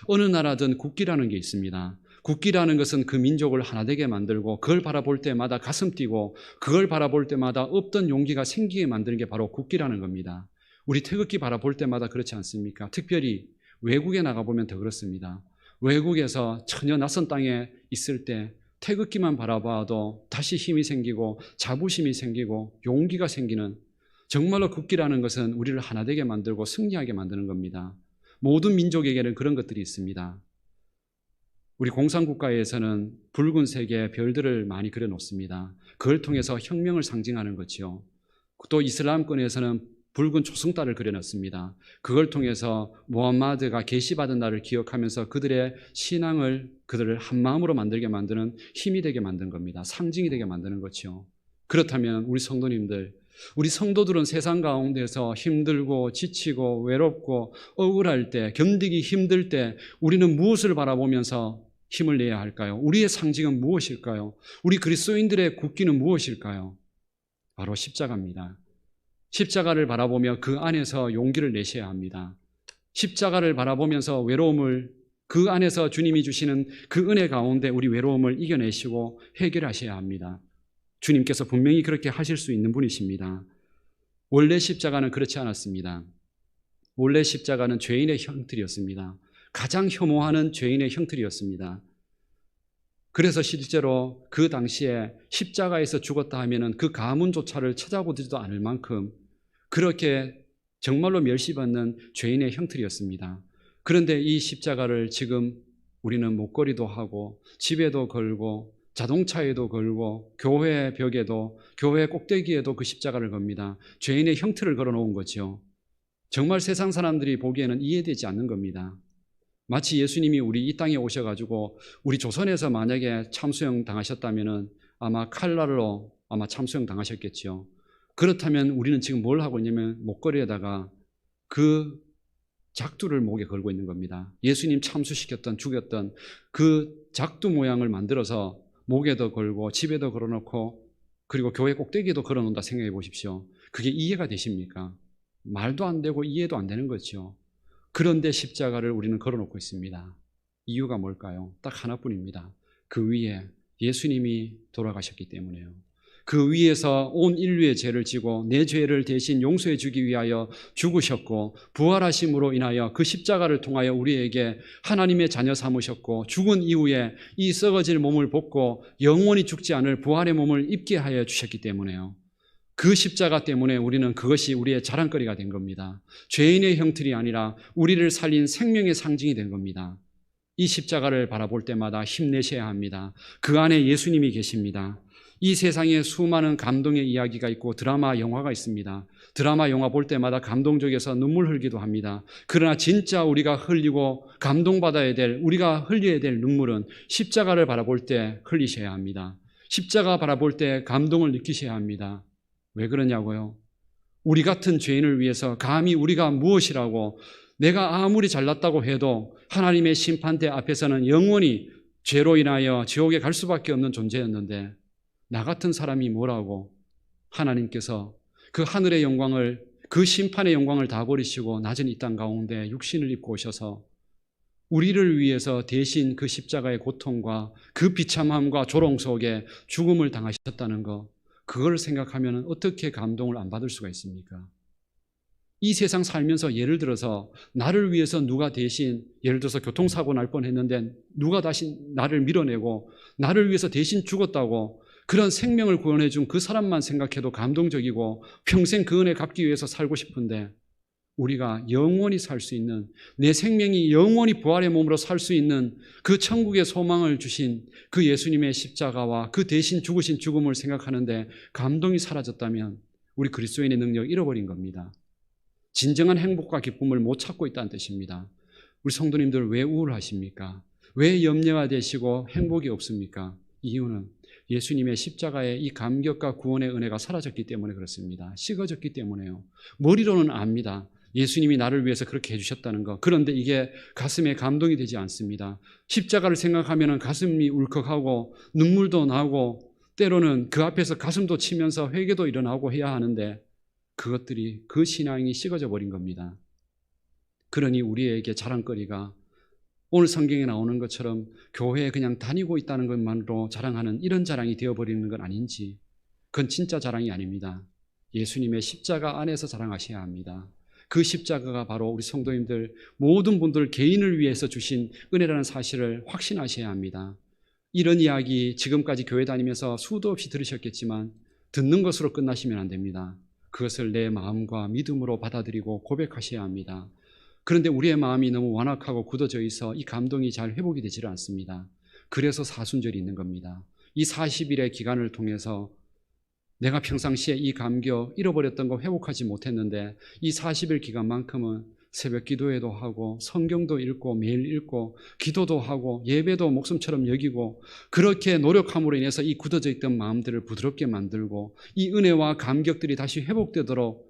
어느 나라든 국기라는 게 있습니다. 국기라는 것은 그 민족을 하나 되게 만들고 그걸 바라볼 때마다 가슴 뛰고 그걸 바라볼 때마다 없던 용기가 생기게 만드는 게 바로 국기라는 겁니다. 우리 태극기 바라볼 때마다 그렇지 않습니까? 특별히 외국에 나가보면 더 그렇습니다. 외국에서 전혀 낯선 땅에 있을 때 태극기만 바라봐도 다시 힘이 생기고 자부심이 생기고 용기가 생기는, 정말로 국기라는 것은 우리를 하나 되게 만들고 승리하게 만드는 겁니다. 모든 민족에게는 그런 것들이 있습니다. 우리 공산국가에서는 붉은색의 별들을 많이 그려놓습니다. 그걸 통해서 혁명을 상징하는 거죠. 또 이슬람권에서는 붉은 초승달을 그려놨습니다. 그걸 통해서 무함마드가 계시받은 날을 기억하면서 그들의 신앙을, 그들을 한마음으로 만들게 만드는 힘이 되게 만든 겁니다. 상징이 되게 만드는 거죠. 그렇다면 우리 성도님들, 우리 성도들은 세상 가운데서 힘들고 지치고 외롭고 억울할 때, 견디기 힘들 때 우리는 무엇을 바라보면서 힘을 내야 할까요? 우리의 상징은 무엇일까요? 우리 그리스도인들의 국기는 무엇일까요? 바로 십자가입니다. 십자가를 바라보며 그 안에서 용기를 내셔야 합니다. 십자가를 바라보면서 외로움을, 그 안에서 주님이 주시는 그 은혜 가운데 우리 외로움을 이겨내시고 해결하셔야 합니다. 주님께서 분명히 그렇게 하실 수 있는 분이십니다. 원래 십자가는 그렇지 않았습니다. 원래 십자가는 죄인의 형틀이었습니다. 가장 혐오하는 죄인의 형틀이었습니다. 그래서 실제로 그 당시에 십자가에서 죽었다 하면은 그 가문조차를 찾아보지도 않을 만큼 그렇게 정말로 멸시받는 죄인의 형틀이었습니다. 그런데 이 십자가를 지금 우리는 목걸이도 하고 집에도 걸고 자동차에도 걸고 교회 벽에도 교회 꼭대기에도 그 십자가를 겁니다. 죄인의 형틀을 걸어놓은 거죠. 정말 세상 사람들이 보기에는 이해되지 않는 겁니다. 마치 예수님이 우리 이 땅에 오셔가지고 우리 조선에서 만약에 참수형 당하셨다면은 아마 칼날로 아마 참수형 당하셨겠죠. 그렇다면 우리는 지금 뭘 하고 있냐면 목걸이에다가 그 작두를 목에 걸고 있는 겁니다. 예수님 참수시켰던 죽였던 그 작두 모양을 만들어서 목에도 걸고 집에도 걸어놓고 그리고 교회 꼭대기에도 걸어놓는다 생각해 보십시오. 그게 이해가 되십니까? 말도 안 되고 이해도 안 되는 거죠. 그런데 십자가를 우리는 걸어놓고 있습니다. 이유가 뭘까요? 딱 하나뿐입니다. 그 위에 예수님이 돌아가셨기 때문에요. 그 위에서 온 인류의 죄를 지고 내 죄를 대신 용서해 주기 위하여 죽으셨고 부활하심으로 인하여 그 십자가를 통하여 우리에게 하나님의 자녀 삼으셨고 죽은 이후에 이 썩어질 몸을 벗고 영원히 죽지 않을 부활의 몸을 입게 하여 주셨기 때문에요. 그 십자가 때문에 우리는 그것이 우리의 자랑거리가 된 겁니다. 죄인의 형틀이 아니라 우리를 살린 생명의 상징이 된 겁니다. 이 십자가를 바라볼 때마다 힘내셔야 합니다. 그 안에 예수님이 계십니다. 이 세상에 수많은 감동의 이야기가 있고 드라마, 영화가 있습니다. 드라마, 영화 볼 때마다 감동적에서 눈물 흘기도 합니다. 그러나 진짜 우리가 흘리고 감동받아야 될, 우리가 흘려야 될 눈물은 십자가를 바라볼 때 흘리셔야 합니다. 십자가 바라볼 때 감동을 느끼셔야 합니다. 왜 그러냐고요? 우리 같은 죄인을 위해서 감히 우리가 무엇이라고 내가 아무리 잘났다고 해도 하나님의 심판대 앞에서는 영원히 죄로 인하여 지옥에 갈 수밖에 없는 존재였는데 나 같은 사람이 뭐라고 하나님께서 그 하늘의 영광을 그 심판의 영광을 다 버리시고 낮은 이 땅 가운데 육신을 입고 오셔서 우리를 위해서 대신 그 십자가의 고통과 그 비참함과 조롱 속에 죽음을 당하셨다는 것, 그걸 생각하면 어떻게 감동을 안 받을 수가 있습니까? 이 세상 살면서 예를 들어서 나를 위해서 누가 대신 예를 들어서 교통사고 날 뻔했는데 누가 다시 나를 밀어내고 나를 위해서 대신 죽었다고 그런 생명을 구원해 준 그 사람만 생각해도 감동적이고 평생 그 은혜 갚기 위해서 살고 싶은데 우리가 영원히 살 수 있는 내 생명이 영원히 부활의 몸으로 살 수 있는 그 천국의 소망을 주신 그 예수님의 십자가와 그 대신 죽으신 죽음을 생각하는데 감동이 사라졌다면 우리 그리스도인의 능력을 잃어버린 겁니다. 진정한 행복과 기쁨을 못 찾고 있다는 뜻입니다. 우리 성도님들 왜 우울하십니까? 왜 염려가 되시고 행복이 없습니까? 이유는 예수님의 십자가의 이 감격과 구원의 은혜가 사라졌기 때문에 그렇습니다. 식어졌기 때문에요. 머리로는 압니다. 예수님이 나를 위해서 그렇게 해주셨다는 거. 그런데 이게 가슴에 감동이 되지 않습니다. 십자가를 생각하면 가슴이 울컥하고 눈물도 나고 때로는 그 앞에서 가슴도 치면서 회개도 일어나고 해야 하는데 그것들이 그 신앙이 식어져 버린 겁니다. 그러니 우리에게 자랑거리가 오늘 성경에 나오는 것처럼 교회에 그냥 다니고 있다는 것만으로 자랑하는 이런 자랑이 되어버리는 건 아닌지, 그건 진짜 자랑이 아닙니다. 예수님의 십자가 안에서 자랑하셔야 합니다. 그 십자가가 바로 우리 성도님들 모든 분들 개인을 위해서 주신 은혜라는 사실을 확신하셔야 합니다. 이런 이야기 지금까지 교회 다니면서 수도 없이 들으셨겠지만 듣는 것으로 끝나시면 안 됩니다. 그것을 내 마음과 믿음으로 받아들이고 고백하셔야 합니다. 그런데 우리의 마음이 너무 완악하고 굳어져 있어 이 감동이 잘 회복이 되지를 않습니다. 그래서 사순절이 있는 겁니다. 이 40일의 기간을 통해서 내가 평상시에 이 감격 잃어버렸던 거 회복하지 못했는데 이 40일 기간만큼은 새벽 기도회도 하고 성경도 읽고 매일 읽고 기도도 하고 예배도 목숨처럼 여기고 그렇게 노력함으로 인해서 이 굳어져 있던 마음들을 부드럽게 만들고 이 은혜와 감격들이 다시 회복되도록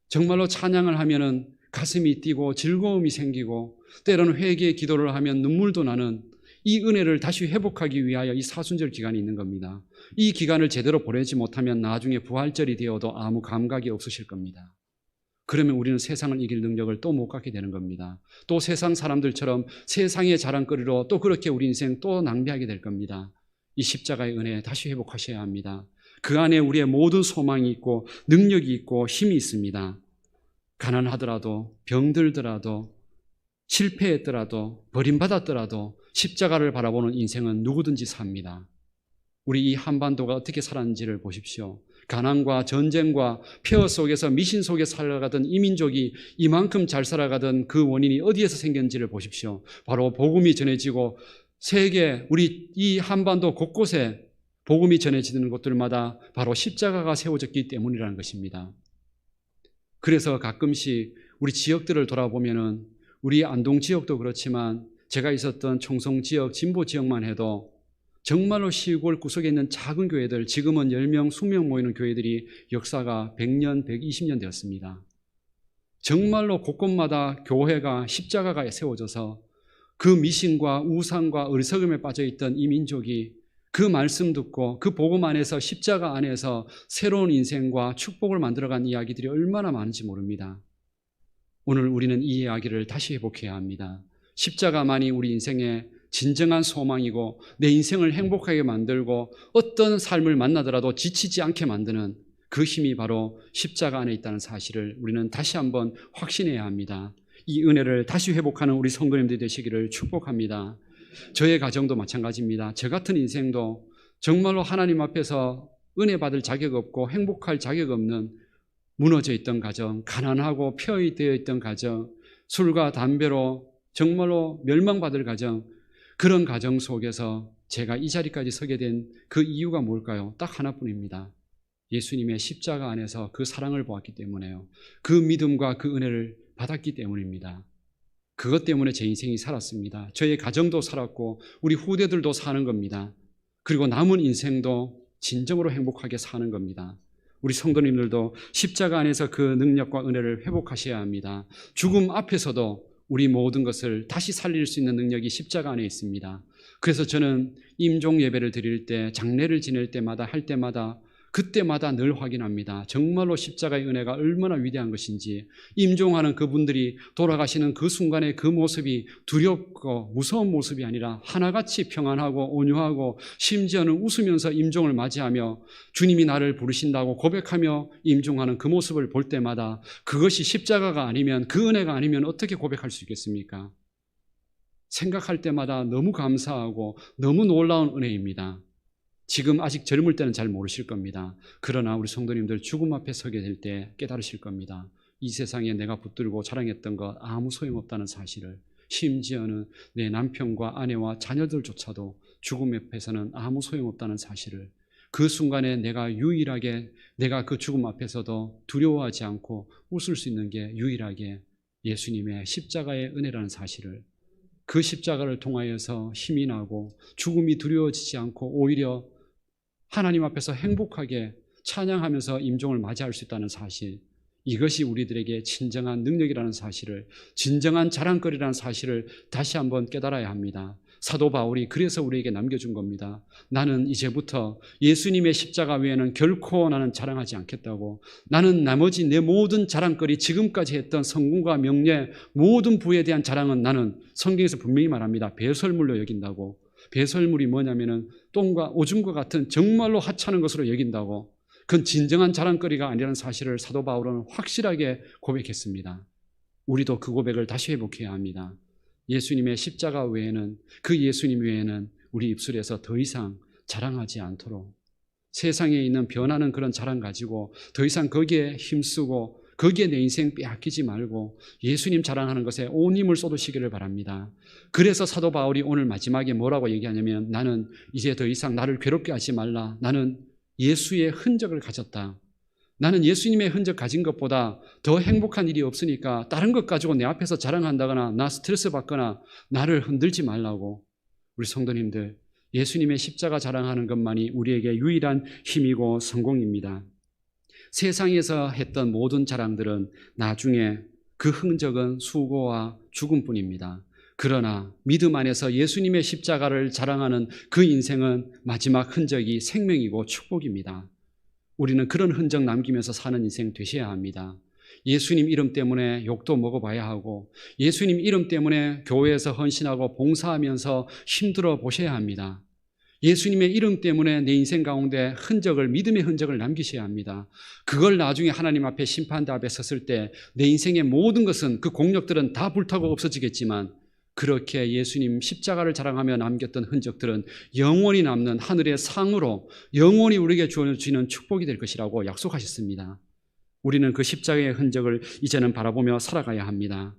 정말로 찬양을 하면은 가슴이 뛰고 즐거움이 생기고 때로는 회개의 기도를 하면 눈물도 나는 이 은혜를 다시 회복하기 위하여 이 사순절 기간이 있는 겁니다. 이 기간을 제대로 보내지 못하면 나중에 부활절이 되어도 아무 감각이 없으실 겁니다. 그러면 우리는 세상을 이길 능력을 또 못 갖게 되는 겁니다. 또 세상 사람들처럼 세상의 자랑거리로 또 그렇게 우리 인생 또 낭비하게 될 겁니다. 이 십자가의 은혜 다시 회복하셔야 합니다. 그 안에 우리의 모든 소망이 있고 능력이 있고 힘이 있습니다. 가난하더라도 병들더라도 실패했더라도 버림받았더라도 십자가를 바라보는 인생은 누구든지 삽니다. 우리 이 한반도가 어떻게 살았는지를 보십시오. 가난과 전쟁과 폐허 속에서 미신 속에 살아가던 이 민족이 이만큼 잘 살아가던 그 원인이 어디에서 생겼는지를 보십시오. 바로 복음이 전해지고 세계 우리 이 한반도 곳곳에 복음이 전해지는 곳들마다 바로 십자가가 세워졌기 때문이라는 것입니다. 그래서 가끔씩 우리 지역들을 돌아보면은 우리 안동 지역도 그렇지만 제가 있었던 청송 지역, 진보 지역만 해도 정말로 시골 구석에 있는 작은 교회들, 지금은 10명, 20명 모이는 교회들이 역사가 100년, 120년 되었습니다. 정말로 곳곳마다 교회가 십자가가 세워져서 그 미신과 우상과 어리석음에 빠져있던 이 민족이 그 말씀 듣고 그 복음 안에서 십자가 안에서 새로운 인생과 축복을 만들어간 이야기들이 얼마나 많은지 모릅니다. 오늘 우리는 이 이야기를 다시 회복해야 합니다. 십자가만이 우리 인생의 진정한 소망이고 내 인생을 행복하게 만들고 어떤 삶을 만나더라도 지치지 않게 만드는 그 힘이 바로 십자가 안에 있다는 사실을 우리는 다시 한번 확신해야 합니다. 이 은혜를 다시 회복하는 우리 성도님들이 되시기를 축복합니다. 저의 가정도 마찬가지입니다. 저 같은 인생도 정말로 하나님 앞에서 은혜 받을 자격 없고 행복할 자격 없는 무너져 있던 가정, 가난하고 폐허되어 있던 가정, 술과 담배로 정말로 멸망받을 가정, 그런 가정 속에서 제가 이 자리까지 서게 된 그 이유가 뭘까요? 딱 하나뿐입니다. 예수님의 십자가 안에서 그 사랑을 보았기 때문에요. 그 믿음과 그 은혜를 받았기 때문입니다. 그것 때문에 제 인생이 살았습니다. 저의 가정도 살았고 우리 후대들도 사는 겁니다. 그리고 남은 인생도 진정으로 행복하게 사는 겁니다. 우리 성도님들도 십자가 안에서 그 능력과 은혜를 회복하셔야 합니다. 죽음 앞에서도 우리 모든 것을 다시 살릴 수 있는 능력이 십자가 안에 있습니다. 그래서 저는 임종 예배를 드릴 때, 장례를 지낼 때마다 할 때마다 그때마다 늘 확인합니다. 정말로 십자가의 은혜가 얼마나 위대한 것인지, 임종하는 그분들이 돌아가시는 그 순간의 그 모습이 두렵고 무서운 모습이 아니라 하나같이 평안하고 온유하고 심지어는 웃으면서 임종을 맞이하며 주님이 나를 부르신다고 고백하며 임종하는 그 모습을 볼 때마다 그것이 십자가가 아니면, 그 은혜가 아니면 어떻게 고백할 수 있겠습니까? 생각할 때마다 너무 감사하고 너무 놀라운 은혜입니다. 지금 아직 젊을 때는 잘 모르실 겁니다. 그러나 우리 성도님들 죽음 앞에 서게 될 때 깨달으실 겁니다. 이 세상에 내가 붙들고 자랑했던 것 아무 소용없다는 사실을, 심지어는 내 남편과 아내와 자녀들조차도 죽음 앞에서는 아무 소용없다는 사실을, 그 순간에 내가 유일하게 내가 그 죽음 앞에서도 두려워하지 않고 웃을 수 있는 게 유일하게 예수님의 십자가의 은혜라는 사실을, 그 십자가를 통하여서 힘이 나고 죽음이 두려워지지 않고 오히려 하나님 앞에서 행복하게 찬양하면서 임종을 맞이할 수 있다는 사실, 이것이 우리들에게 진정한 능력이라는 사실을, 진정한 자랑거리라는 사실을 다시 한번 깨달아야 합니다. 사도 바울이 그래서 우리에게 남겨준 겁니다. 나는 이제부터 예수님의 십자가 외에는 결코 나는 자랑하지 않겠다고. 나는 나머지 내 모든 자랑거리, 지금까지 했던 성공과 명예, 모든 부에 대한 자랑은 나는 성경에서 분명히 말합니다. 배설물로 여긴다고. 배설물이 뭐냐면은 똥과 오줌과 같은 정말로 하찮은 것으로 여긴다고. 그건 진정한 자랑거리가 아니라는 사실을 사도 바울은 확실하게 고백했습니다. 우리도 그 고백을 다시 회복해야 합니다. 예수님의 십자가 외에는, 그 예수님 외에는 우리 입술에서 더 이상 자랑하지 않도록, 세상에 있는 변하는 그런 자랑 가지고 더 이상 거기에 힘쓰고 거기에 내 인생 빼앗기지 말고 예수님 자랑하는 것에 온 힘을 쏟으시기를 바랍니다. 그래서 사도 바울이 오늘 마지막에 뭐라고 얘기하냐면, 나는 이제 더 이상 나를 괴롭게 하지 말라. 나는 예수의 흔적을 가졌다. 나는 예수님의 흔적 가진 것보다 더 행복한 일이 없으니까 다른 것 가지고 내 앞에서 자랑한다거나 나 스트레스 받거나 나를 흔들지 말라고. 우리 성도님들, 예수님의 십자가 자랑하는 것만이 우리에게 유일한 힘이고 성공입니다. 세상에서 했던 모든 자랑들은 나중에 그 흔적은 수고와 죽음뿐입니다. 그러나 믿음 안에서 예수님의 십자가를 자랑하는 그 인생은 마지막 흔적이 생명이고 축복입니다. 우리는 그런 흔적 남기면서 사는 인생 되셔야 합니다. 예수님 이름 때문에 욕도 먹어봐야 하고, 예수님 이름 때문에 교회에서 헌신하고 봉사하면서 힘들어 보셔야 합니다. 예수님의 이름 때문에 내 인생 가운데 흔적을, 믿음의 흔적을 남기셔야 합니다. 그걸 나중에 하나님 앞에 심판대 앞에 섰을 때 내 인생의 모든 것은, 그 공력들은 다 불타고 없어지겠지만 그렇게 예수님 십자가를 자랑하며 남겼던 흔적들은 영원히 남는 하늘의 상으로 영원히 우리에게 주어지는 축복이 될 것이라고 약속하셨습니다. 우리는 그 십자가의 흔적을 이제는 바라보며 살아가야 합니다.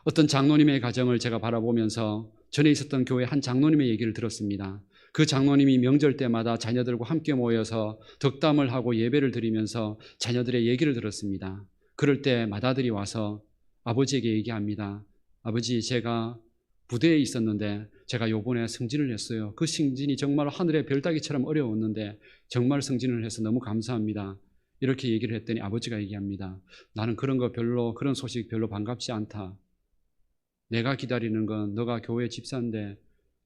어떤 장로님의 가정을 제가 바라보면서 전에 있었던 교회 한 장로님의 얘기를 들었습니다. 그 장로님이 명절 때마다 자녀들과 함께 모여서 덕담을 하고 예배를 드리면서 자녀들의 얘기를 들었습니다. 그럴 때 맏아들이 와서 아버지에게 얘기합니다. 아버지, 제가 부대에 있었는데 제가 요번에 승진을 했어요. 그 승진이 정말 하늘의 별따기처럼 어려웠는데 정말 승진을 해서 너무 감사합니다. 이렇게 얘기를 했더니 아버지가 얘기합니다. 나는 그런 소식 별로 반갑지 않다. 내가 기다리는 건 너가 교회 집사인데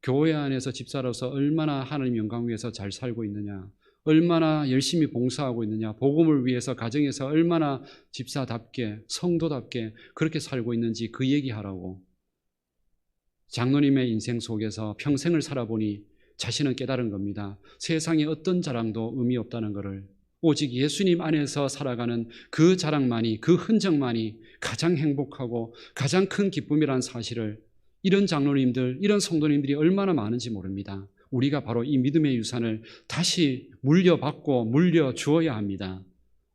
교회 안에서 집사로서 얼마나 하나님 영광 위해서 잘 살고 있느냐, 얼마나 열심히 봉사하고 있느냐, 복음을 위해서 가정에서 얼마나 집사답게 성도답게 그렇게 살고 있는지 그 얘기하라고. 장로님의 인생 속에서 평생을 살아보니 자신은 깨달은 겁니다. 세상에 어떤 자랑도 의미 없다는 것을. 오직 예수님 안에서 살아가는 그 자랑만이, 그 흔적만이 가장 행복하고 가장 큰 기쁨이라는 사실을 이런 장로님들, 이런 성도님들이 얼마나 많은지 모릅니다. 우리가 바로 이 믿음의 유산을 다시 물려받고 물려주어야 합니다.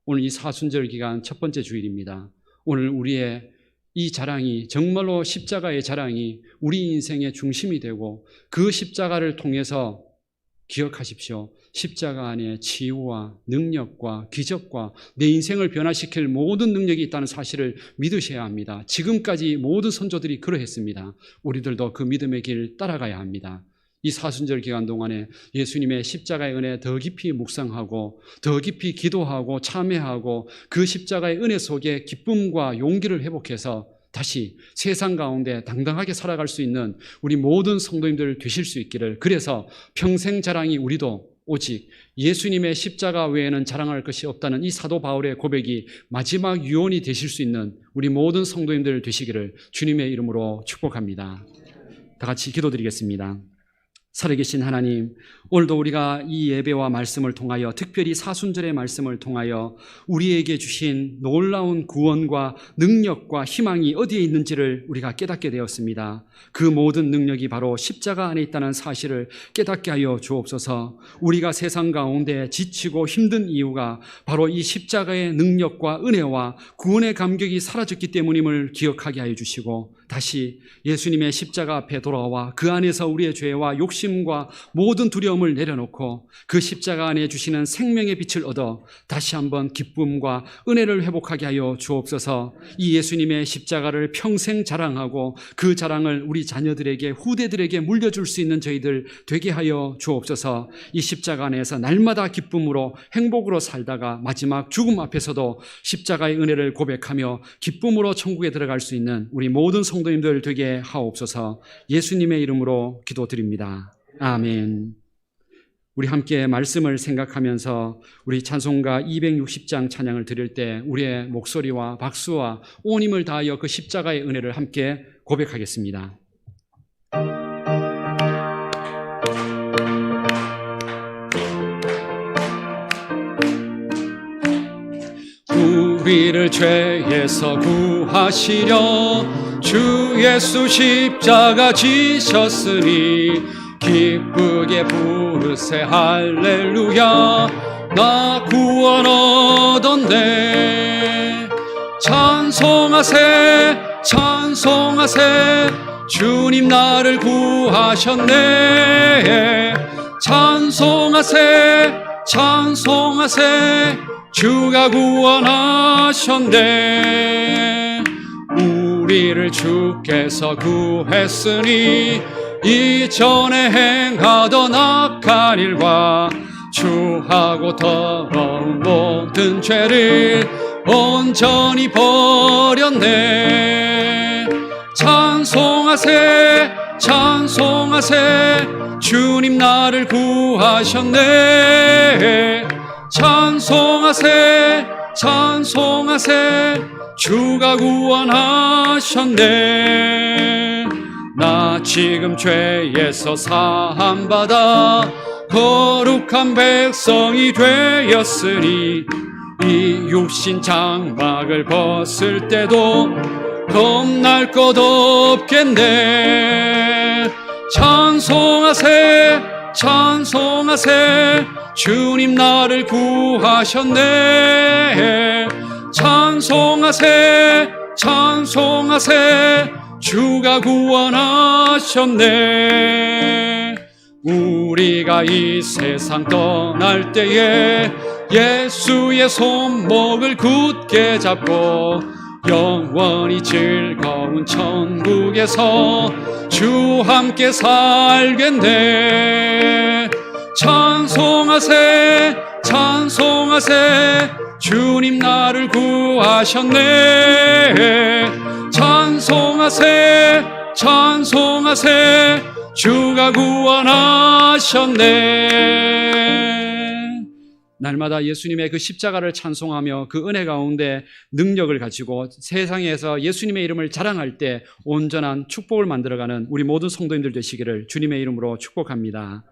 오늘 이 사순절 기간 첫 번째 주일입니다. 오늘 우리의 이 자랑이, 정말로 십자가의 자랑이 우리 인생의 중심이 되고 그 십자가를 통해서 기억하십시오. 십자가 안에 치유와 능력과 기적과 내 인생을 변화시킬 모든 능력이 있다는 사실을 믿으셔야 합니다. 지금까지 모든 선조들이 그러했습니다. 우리들도 그 믿음의 길 따라가야 합니다. 이 사순절 기간 동안에 예수님의 십자가의 은혜 더 깊이 묵상하고 더 깊이 기도하고 참회하고 그 십자가의 은혜 속에 기쁨과 용기를 회복해서 다시 세상 가운데 당당하게 살아갈 수 있는 우리 모든 성도님들 되실 수 있기를, 그래서 평생 자랑이 우리도 오직 예수님의 십자가 외에는 자랑할 것이 없다는 이 사도 바울의 고백이 마지막 유언이 되실 수 있는 우리 모든 성도님들 되시기를 주님의 이름으로 축복합니다. 다 같이 기도드리겠습니다. 살아계신 하나님, 오늘도 우리가 이 예배와 말씀을 통하여, 특별히 사순절의 말씀을 통하여 우리에게 주신 놀라운 구원과 능력과 희망이 어디에 있는지를 우리가 깨닫게 되었습니다. 그 모든 능력이 바로 십자가 안에 있다는 사실을 깨닫게 하여 주옵소서. 우리가 세상 가운데 지치고 힘든 이유가 바로 이 십자가의 능력과 은혜와 구원의 감격이 사라졌기 때문임을 기억하게 하여 주시고, 다시 예수님의 십자가 앞에 돌아와 그 안에서 우리의 죄와 욕심과 모든 두려움을 내려놓고 그 십자가 안에 주시는 생명의 빛을 얻어 다시 한번 기쁨과 은혜를 회복하게 하여 주옵소서. 이 예수님의 십자가를 평생 자랑하고 그 자랑을 우리 자녀들에게, 후대들에게 물려줄 수 있는 저희들 되게 하여 주옵소서. 이 십자가 안에서 날마다 기쁨으로 행복으로 살다가 마지막 죽음 앞에서도 십자가의 은혜를 고백하며 기쁨으로 천국에 들어갈 수 있는 우리 모든 성도님들 되게 하옵소서. 예수님의 이름으로 기도드립니다. 아멘. 우리 함께 말씀을 생각하면서 우리 찬송가 260장 찬양을 드릴 때 우리의 목소리와 박수와 온 힘을 다하여 그 십자가의 은혜를 함께 고백하겠습니다. 우리를 죄에서 구하시려 주 예수 십자가 지셨으니 기쁘게 부르세 할렐루야. 나 구원 얻었네. 찬송하세 찬송하세 주님 나를 구하셨네. 찬송하세 찬송하세 주가 구원하셨네. 우리를 주께서 구했으니 이전에 행하던 악한 일과 추하고 더러운 모든 죄를 온전히 버렸네. 찬송하세 찬송하세 주님 나를 구하셨네. 찬송하세 찬송하세 주가 구원하셨네. 나 지금 죄에서 사함받아 거룩한 백성이 되었으니 이 육신 장막을 벗을 때도 겁날 것 없겠네. 찬송하세 찬송하세 주님 나를 구하셨네. 찬송하세 찬송하세 주가 구원하셨네. 우리가 이 세상 떠날 때에 예수의 손목을 굳게 잡고 영원히 즐거운 천국에서 주 함께 살겠네. 찬송하세 찬송하세 주님 나를 구하셨네. 찬송하세 찬송하세 주가 구원하셨네. 날마다 예수님의 그 십자가를 찬송하며 그 은혜 가운데 능력을 가지고 세상에서 예수님의 이름을 자랑할 때 온전한 축복을 만들어가는 우리 모든 성도님들 되시기를 주님의 이름으로 축복합니다.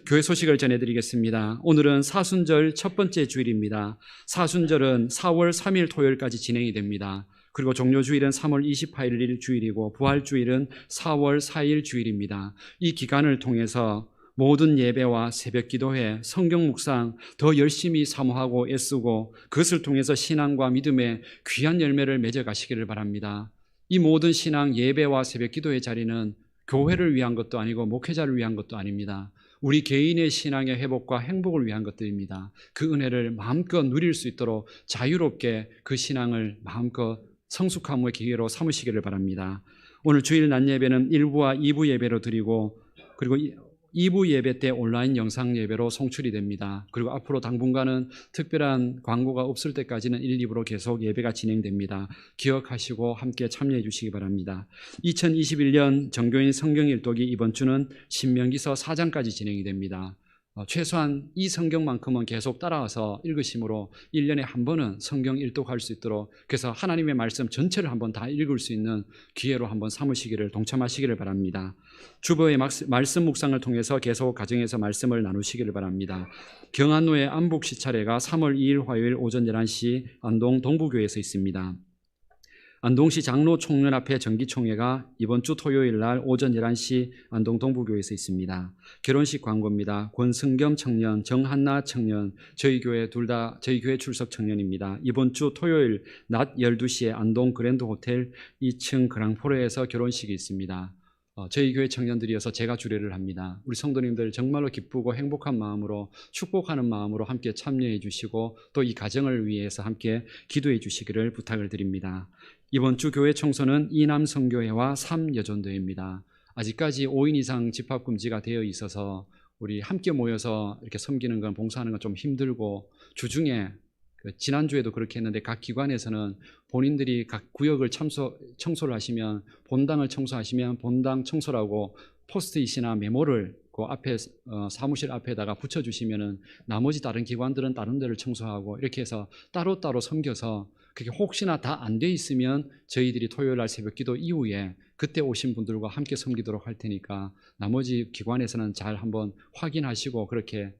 교회 소식을 전해드리겠습니다. 오늘은 사순절 첫 번째 주일입니다. 사순절은 4월 3일 토요일까지 진행이 됩니다. 그리고 종료주일은 3월 28일 주일이고 부활주일은 4월 4일 주일입니다. 이 기간을 통해서 모든 예배와 새벽기도회, 성경 묵상 더 열심히 사모하고 애쓰고 그것을 통해서 신앙과 믿음의 귀한 열매를 맺어가시기를 바랍니다. 이 모든 신앙 예배와 새벽기도의 자리는 교회를 위한 것도 아니고 목회자를 위한 것도 아닙니다. 우리 개인의 신앙의 회복과 행복을 위한 것들입니다. 그 은혜를 마음껏 누릴 수 있도록 자유롭게 그 신앙을 마음껏 성숙함의 기회로 삼으시기를 바랍니다. 오늘 주일 낮 예배는 1부와 2부 예배로 드리고 그리고 2부 예배 때 온라인 영상 예배로 송출이 됩니다. 그리고 앞으로 당분간은 특별한 광고가 없을 때까지는 1, 2부로 계속 예배가 진행됩니다. 기억하시고 함께 참여해 주시기 바랍니다. 2021년 정교인 성경 일독이 이번 주는 신명기서 4장까지 진행이 됩니다. 최소한 이 성경만큼은 계속 따라와서 읽으심으로 1년에 한 번은 성경 일독할 수 있도록 그래서 하나님의 말씀 전체를 한번 다 읽을 수 있는 기회로 한번 삼으시기를 동참하시기를 바랍니다. 주보의 말씀 묵상을 통해서 계속 가정에서 말씀을 나누시기를 바랍니다. 경안로의 안복시 차례가 3월 2일 화요일 오전 11시 안동 동부교회에서 있습니다. 안동시 장로 총련 앞에 정기총회가 이번 주 토요일 날 오전 11시 안동 동부교회에서 있습니다. 결혼식 광고입니다. 권승겸 청년, 정한나 청년, 저희 교회 둘 다 저희 교회 출석 청년입니다. 이번 주 토요일 낮 12시에 안동 그랜드 호텔 2층 그랑포레에서 결혼식이 있습니다. 저희 교회 청년들이어서 제가 주례를 합니다. 우리 성도님들 정말로 기쁘고 행복한 마음으로 축복하는 마음으로 함께 참여해 주시고 또 이 가정을 위해서 함께 기도해 주시기를 부탁을 드립니다. 이번 주 교회 청소는 이남성교회와 3여전도회입니다. 아직까지 5인 이상 집합금지가 되어 있어서 우리 함께 모여서 이렇게 섬기는 건 봉사하는 건 좀 힘들고 주중에 지난주에도 그렇게 했는데 각 기관에서는 본인들이 각 구역을 청소를 하시면 본당을 청소하시면 본당 청소라고 포스트잇이나 메모를 그 앞에 사무실 앞에다가 붙여주시면은 나머지 다른 기관들은 다른 데를 청소하고 이렇게 해서 따로따로 섬겨서 그게 혹시나 다 안 돼 있으면 저희들이 토요일 날 새벽기도 이후에 그때 오신 분들과 함께 섬기도록 할 테니까 나머지 기관에서는 잘 한번 확인하시고 그렇게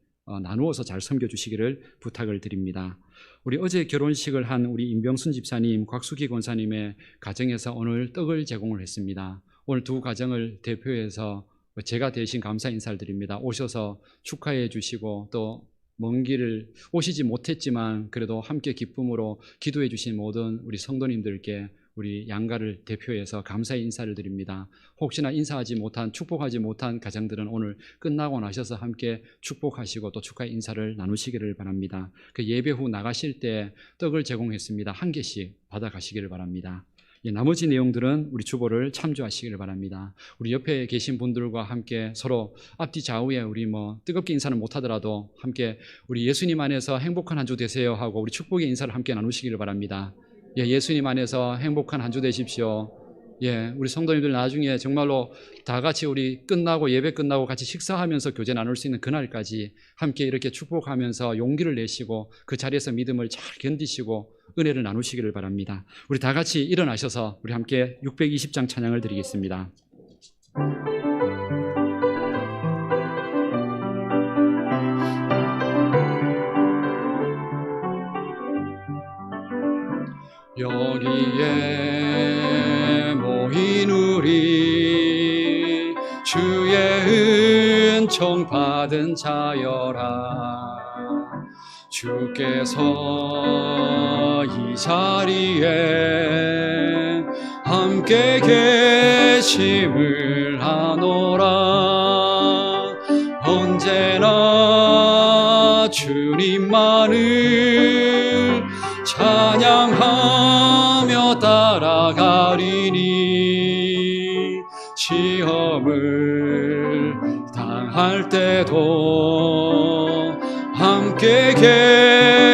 나누어서 잘 섬겨주시기를 부탁을 드립니다. 우리 어제 결혼식을 한 우리 임병순 집사님, 곽수기 권사님의 가정에서 오늘 떡을 제공을 했습니다. 오늘 두 가정을 대표해서 제가 대신 감사 인사를 드립니다. 오셔서 축하해 주시고 또 먼 길을 오시지 못했지만 그래도 함께 기쁨으로 기도해 주신 모든 우리 성도님들께 우리 양가를 대표해서 감사의 인사를 드립니다. 혹시나 인사하지 못한 축복하지 못한 가정들은 오늘 끝나고 나셔서 함께 축복하시고 또 축하의 인사를 나누시기를 바랍니다. 그 예배 후 나가실 때 떡을 제공했습니다. 한 개씩 받아가시기를 바랍니다. 나머지 내용들은 우리 주보를 참조하시기를 바랍니다. 우리 옆에 계신 분들과 함께 서로 앞뒤 좌우에 우리 뜨겁게 인사는 못하더라도 함께 우리 예수님 안에서 행복한 한 주 되세요 하고 우리 축복의 인사를 함께 나누시기를 바랍니다. 예수님 안에서 행복한 한 주 되십시오. 우리 성도님들 나중에 정말로 다 같이 우리 끝나고 예배 끝나고 같이 식사하면서 교제 나눌 수 있는 그날까지 함께 이렇게 축복하면서 용기를 내시고 그 자리에서 믿음을 잘 견디시고 은혜를 나누시기를 바랍니다. 우리 다 같이 일어나셔서 우리 함께 620장 찬양을 드리겠습니다. 여기에 은총받은 자여라. 주께서 이 자리에 함께 계심을 아노라. 언제나 주님만을 찬양하며 따라가리니 시험을 당할 때도 함께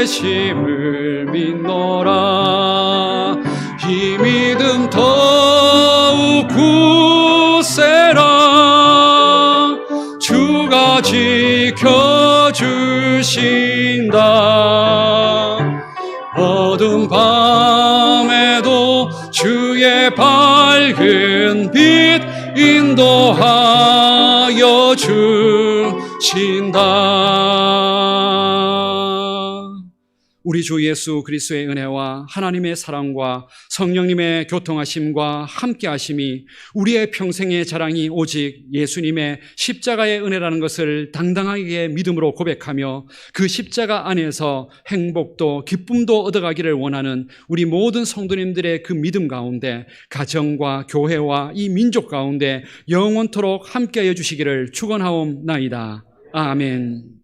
계심을 믿노라. 이 믿음 더욱 굳세라. 주가 지켜주신다. 어두운 밤에도 주의 밝은 빛 인도하여 주신다. 우리 주 예수 그리스도의 은혜와 하나님의 사랑과 성령님의 교통하심과 함께하심이 우리의 평생의 자랑이 오직 예수님의 십자가의 은혜라는 것을 당당하게 믿음으로 고백하며 그 십자가 안에서 행복도 기쁨도 얻어가기를 원하는 우리 모든 성도님들의 그 믿음 가운데 가정과 교회와 이 민족 가운데 영원토록 함께하여 주시기를 축원하옵나이다. 아멘.